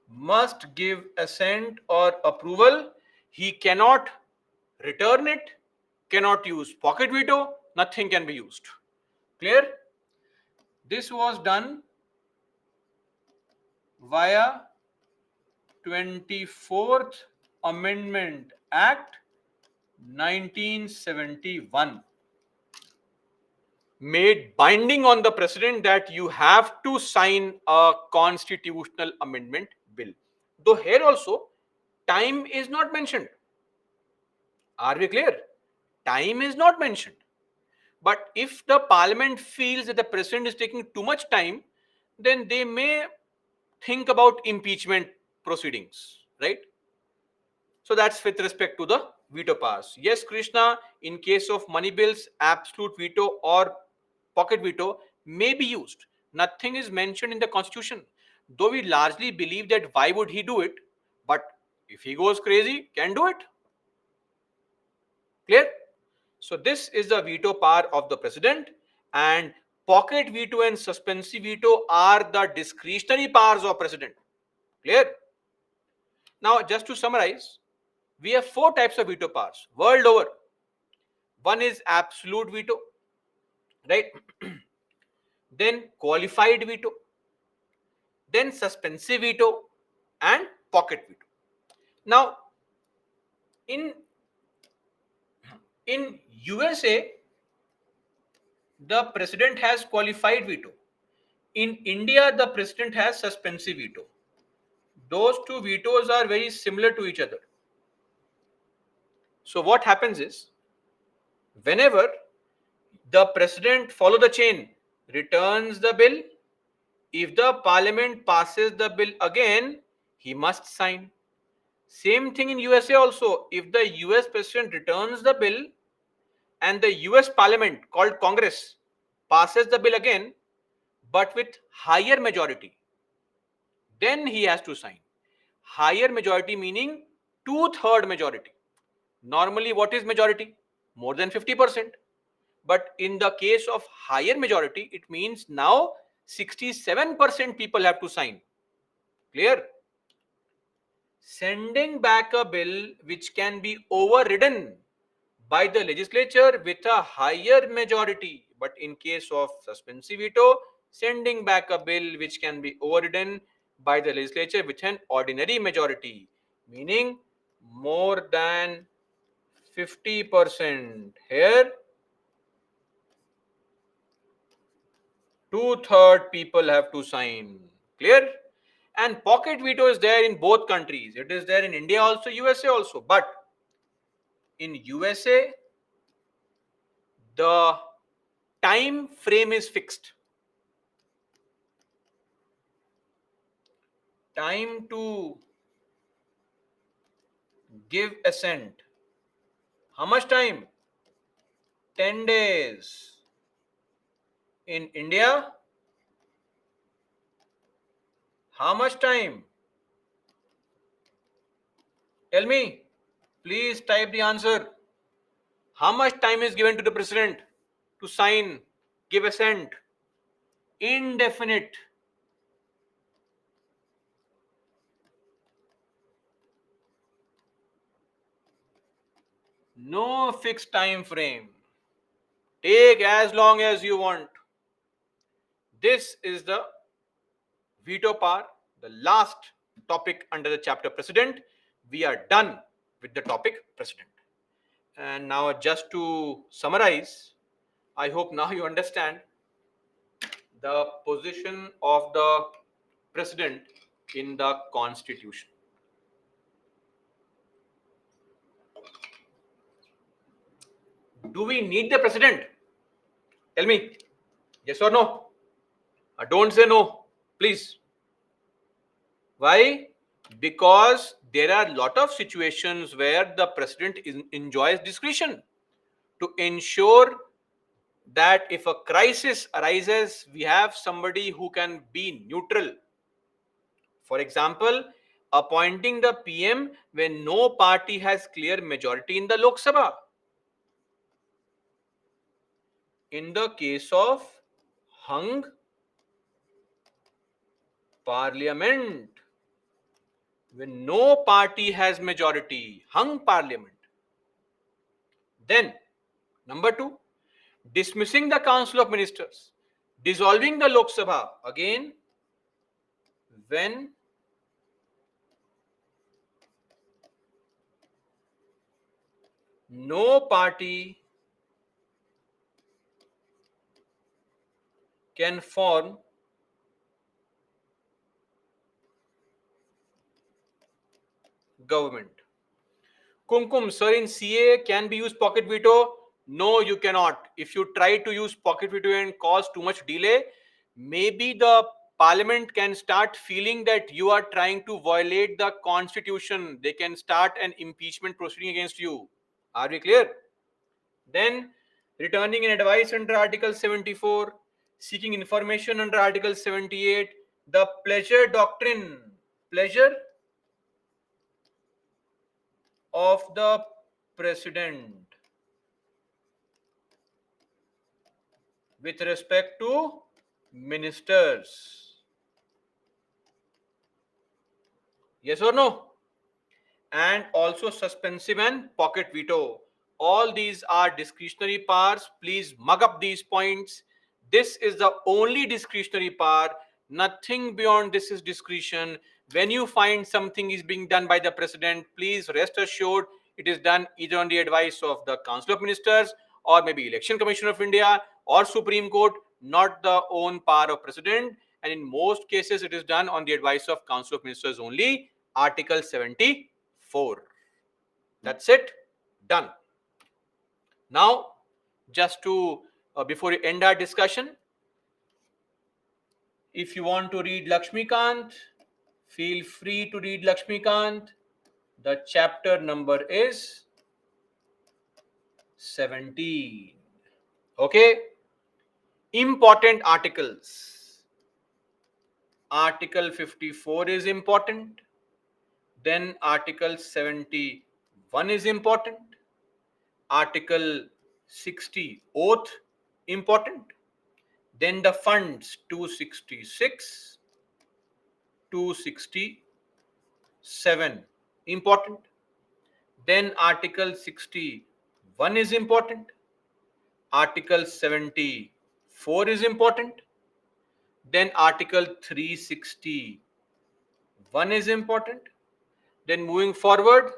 Must give assent or approval. He cannot return it, cannot use pocket veto, nothing can be used. Clear? This was done via 24th Amendment Act 1971, made binding on the president that you have to sign a constitutional amendment bill. Though here also time is not mentioned. Are we clear? Time is not mentioned. But if the parliament feels that the president is taking too much time, then they may think about impeachment proceedings, right? So that's with respect to the veto powers. Yes, Krishna, in case of money bills, absolute veto or pocket veto may be used. Nothing is mentioned in the constitution. Though we largely believe that why would he do it? But if he goes crazy, can do it. Clear? So this is the veto power of the president, and pocket veto and suspensive veto are the discretionary powers of president. Clear? Now, just to summarize, we have four types of veto powers world over. One is absolute veto, right? Then qualified veto, then suspensive veto, and pocket veto. Now, in in USA, the president has qualified veto. In India, the president has suspensive veto. Those two vetoes are very similar to each other. So what happens is, whenever the president, follow the chain, returns the bill, if the parliament passes the bill again, he must sign. Same thing in USA also. If the US president returns the bill and the US parliament, called Congress, passes the bill again, but with higher majority, then he has to sign. Higher majority meaning two-third majority. Normally, what is majority? More than 50%. But in the case of higher majority, it means now 67% people have to sign. Clear? Sending back a bill which can be overridden by the legislature with a higher majority. But in case of suspensive veto, sending back a bill which can be overridden by the legislature with an ordinary majority, meaning more than 50%. Here, two-third people have to sign. Clear? And pocket veto is there in both countries. It is there in India also, USA also. But in USA, the time frame is fixed. Time to give assent. How much time? 10 days. In India, how much time? Tell me. Please type the answer. How much time is given to the president to sign, give assent? Indefinite. No fixed time frame. Take as long as you want. This is the veto power, the last topic under the chapter president. We are done with the topic president. And now, just to summarize, I hope now you understand the position of the president in the constitution. Do we need the president? Tell me, yes or no? Don't say no, please. Why? Because there are a lot of situations where the president enjoys discretion to ensure that if a crisis arises, we have somebody who can be neutral. For example, appointing the PM when no party has clear majority in the Lok Sabha. In the case of hung parliament, when no party has majority, hung parliament. Then, number two, dismissing the Council of Ministers, dissolving the Lok Sabha, again, when no party can form government. Kumkum, sir, in CA can be used pocket veto? No, you cannot. If you try to use pocket veto and cause too much delay, maybe the parliament can start feeling that you are trying to violate the constitution. They can start an impeachment proceeding against you. Are we clear? Then, returning an advice under Article 74, seeking information under Article 78, the pleasure doctrine, pleasure of the president with respect to ministers. Yes or no? And also suspensive and pocket veto. All these are discretionary powers. Please mug up these points. This is the only discretionary power. Nothing beyond this is discretion. When you find something is being done by the president, please rest assured it is done either on the advice of the Council of Ministers or maybe Election Commission of India or Supreme Court, not the own power of president. And in most cases, it is done on the advice of Council of Ministers only. Article 74. That's it. Done. Now, just to before we end our discussion, if you want to read Lakshmikant, feel free to read Lakshmikant. The chapter number is 17. Okay. Important articles. Article 54 is important. Then Article 71 is important. Article 60 oath important. Then the funds 266, 267 important. Then Article 61 is important. Article 74 is important. Then Article 361 is important. Then moving forward,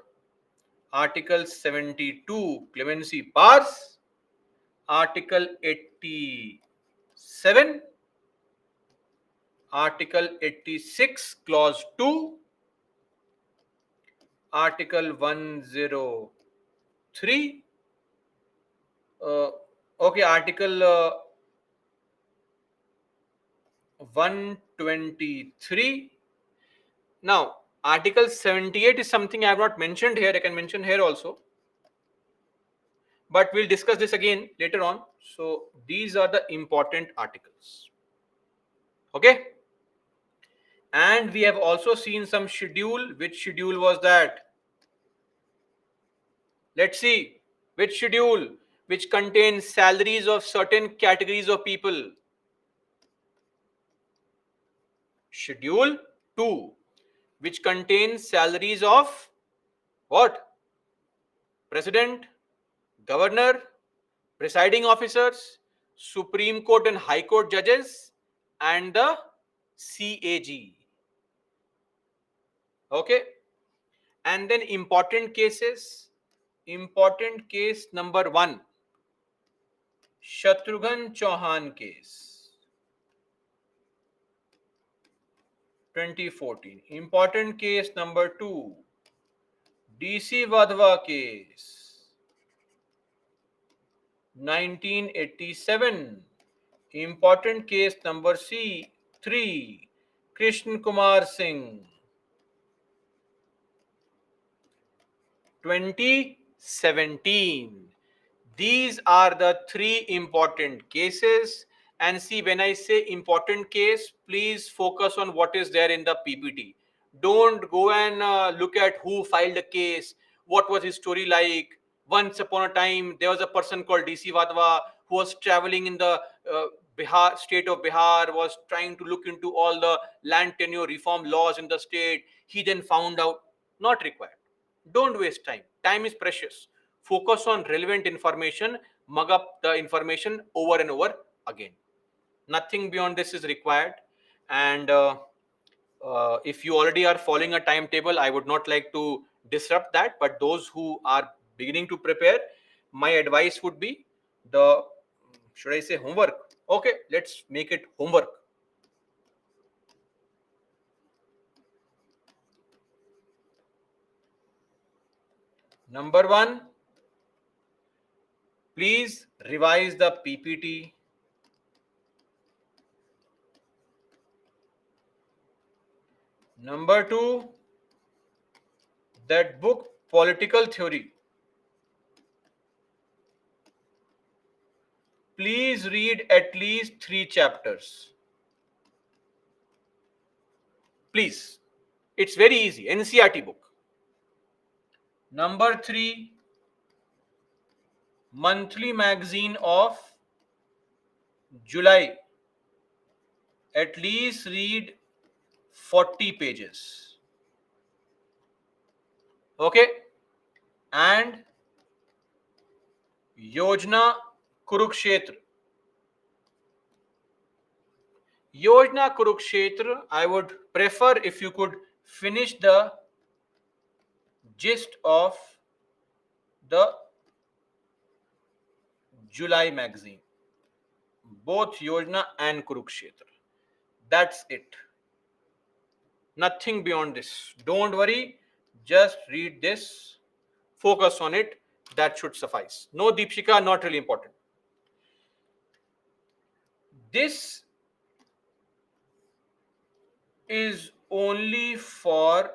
Article 72 clemency powers. Article 87, Article 86, Clause 2, Article 103, okay, Article 123. Now, Article 78 is something I have not mentioned here. I can mention here also. But we'll discuss this again later on. So, these are the important articles. Okay. And we have also seen some schedule. Which schedule was that? Let's see. Which schedule? Which contains salaries of certain categories of people. Schedule 2. Which contains salaries of what? President, governor, presiding officers, Supreme Court and High Court judges, and the CAG. Okay. And then important cases. Important case number 1. Shatrughan Chauhan case, 2014. Important case number 2, DC Vadhwa case, 1987. Important case number 3, Krishna Kumar Singh, 2017. These are the 3 important cases. And see, when I say important case, please focus on what is there in the PPT. Don't go and look at who filed the case, what was his story like. Once upon a time, there was a person called DC Vadhwa who was traveling in the Bihar, state of Bihar, was trying to look into all the land tenure reform laws in the state. He then found out, not required. Don't waste time. Time is precious. Focus on relevant information, mug up the information over and over again. Nothing beyond this is required. And if you already are following a timetable, I would not like to disrupt that. But those who are beginning to prepare, my advice would be the, should I say, homework? Okay, let's make it homework. Number 1, please revise the PPT. Number 2, that book, Political Theory. Please read at least 3 chapters. Please. It's very easy. NCRT book. Number 3, monthly magazine of July. At least read 40 pages. Okay? And Yojana Kurukshetra. Yojana Kurukshetra, I would prefer if you could finish the gist of the July magazine. Both Yojana and Kurukshetra. That's it. Nothing beyond this. Don't worry. Just read this. Focus on it. That should suffice. No Deepshika, not really important. This is only for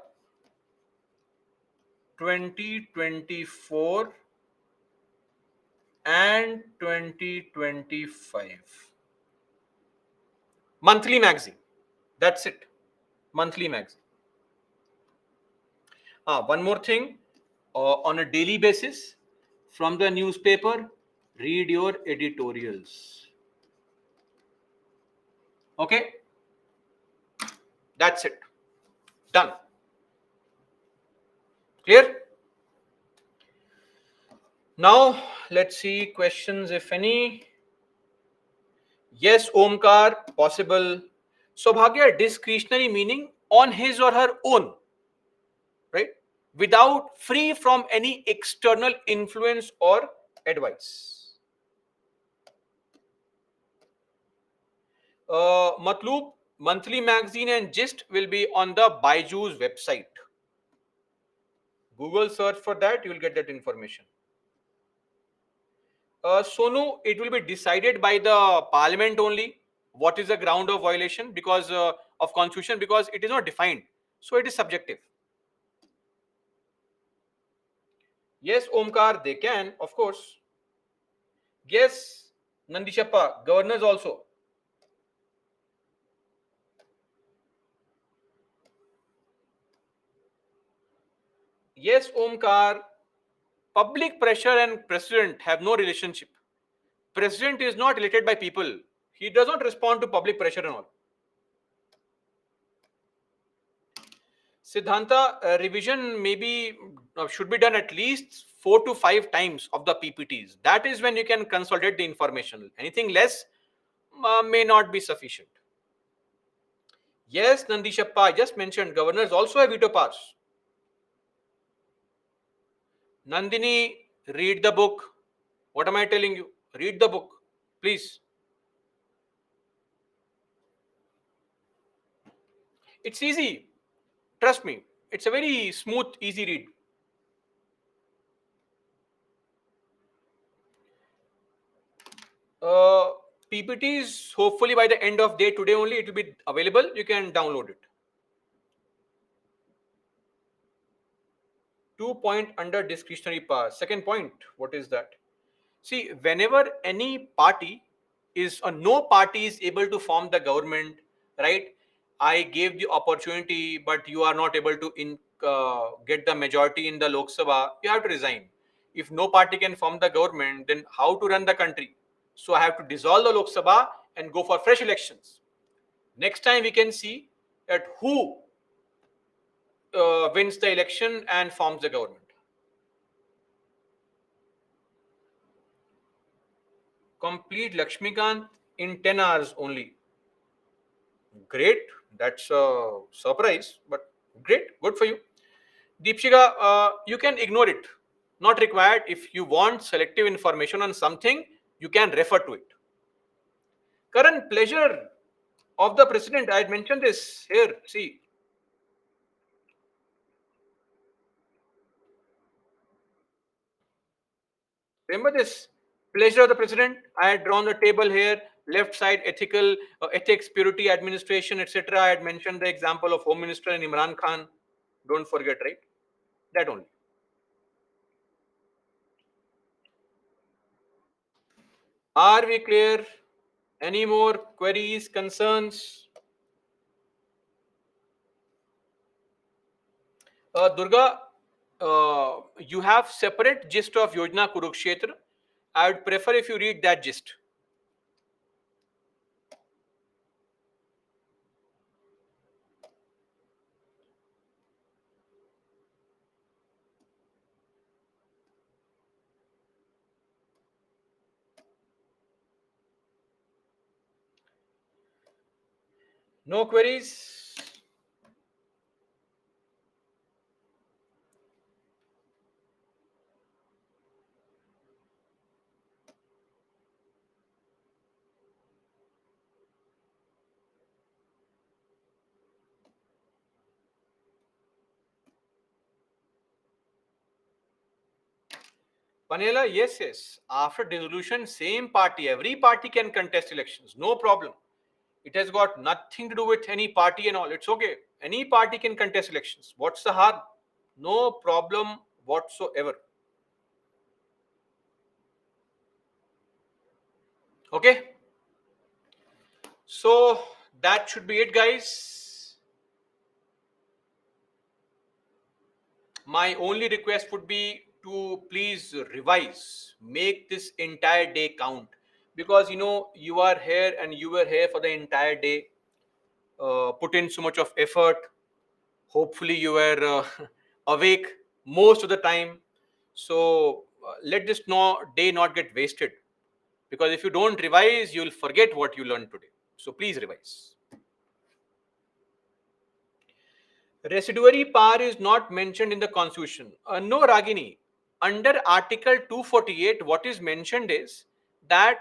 2024 and 2025. Monthly magazine. That's it. Monthly magazine. One more thing. On a daily basis, from the newspaper, read your editorials. Okay? That's it. Done. Clear? Now, let's see questions, if any. Yes, Omkar, possible. Saubhagya, discretionary meaning on his or her own, right? Without, free from any external influence or advice. Matlub, monthly magazine and gist will be on the Byju's website. Google search for that, you will get that information. Sonu, it will be decided by the parliament only. What is the ground of violation because of constitution, because it is not defined, so it is subjective. Yes, Omkar, they can, of course. Yes, Nandishappa, governors also. Yes, Omkar, public pressure and president have no relationship. President is not elected by people. He does not respond to public pressure and all. Siddhanta, revision maybe should be done at least 4 to 5 times of the PPTs. That is when you can consolidate the information. Anything less may not be sufficient. Yes, Nandishappa, I just mentioned governors also have veto powers. Nandini, read the book. What am I telling you? Read the book. Please. It's easy. Trust me. It's a very smooth, easy read. Uh, PPTs, hopefully by the end of day today only, it will be available. You can download it. 2 point under discretionary power. Second point, what is that? See, whenever any party is or no party is able to form the government, right? I gave the opportunity, but you are not able to get the majority in the Lok Sabha. You have to resign. If no party can form the government, then how to run the country? So I have to dissolve the Lok Sabha and go for fresh elections. Next time we can see that who wins the election and forms the government. Complete Lakshmikant in 10 hours only. Great. That's a surprise, but great. Good for you. Deepshika, you can ignore it. Not required. If you want selective information on something, you can refer to it. Current pleasure of the president. I had mentioned this here. See, remember this pleasure of the president? I had drawn the table here. Left side ethical, ethics, purity, administration, etc. I had mentioned the example of Home Minister and Imran Khan. Don't forget, right? That only. Are we clear? Any more queries, concerns? Durga, you have separate gist of Yojana Kurukshetra. I would prefer if you read that gist. No queries? Panela, yes, yes. After dissolution, same party, every party can contest elections. No problem. It has got nothing to do with any party and all. It's okay. Any party can contest elections. What's the harm? No problem whatsoever. Okay. So that should be it, guys. My only request would be to please revise, make this entire day count, because you are here and you were here for the entire day, put in so much of effort. Hopefully you were awake most of the time. So let this day not get wasted, because if you don't revise, you'll forget what you learned today. So please revise. Residuary power is not mentioned in the constitution. No, Ragini. Under Article 248, what is mentioned is that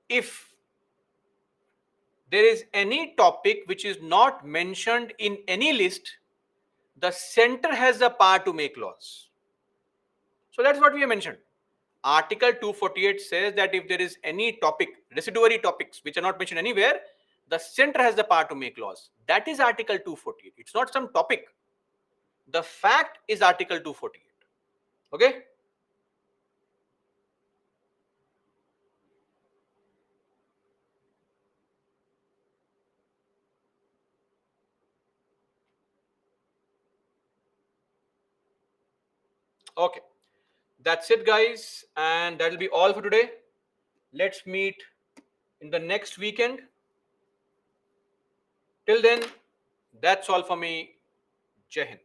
if there is any topic which is not mentioned in any list, the center has the power to make laws. So that's what we have mentioned. Article 248 says that if there is any topic, residuary topics which are not mentioned anywhere, the center has the power to make laws. That is Article 248. It's not some topic. The fact is Article 248. Okay? Okay. That's it, guys. And that'll be all for today. Let's meet in the next weekend. Till then, that's all for me. Jai Hind.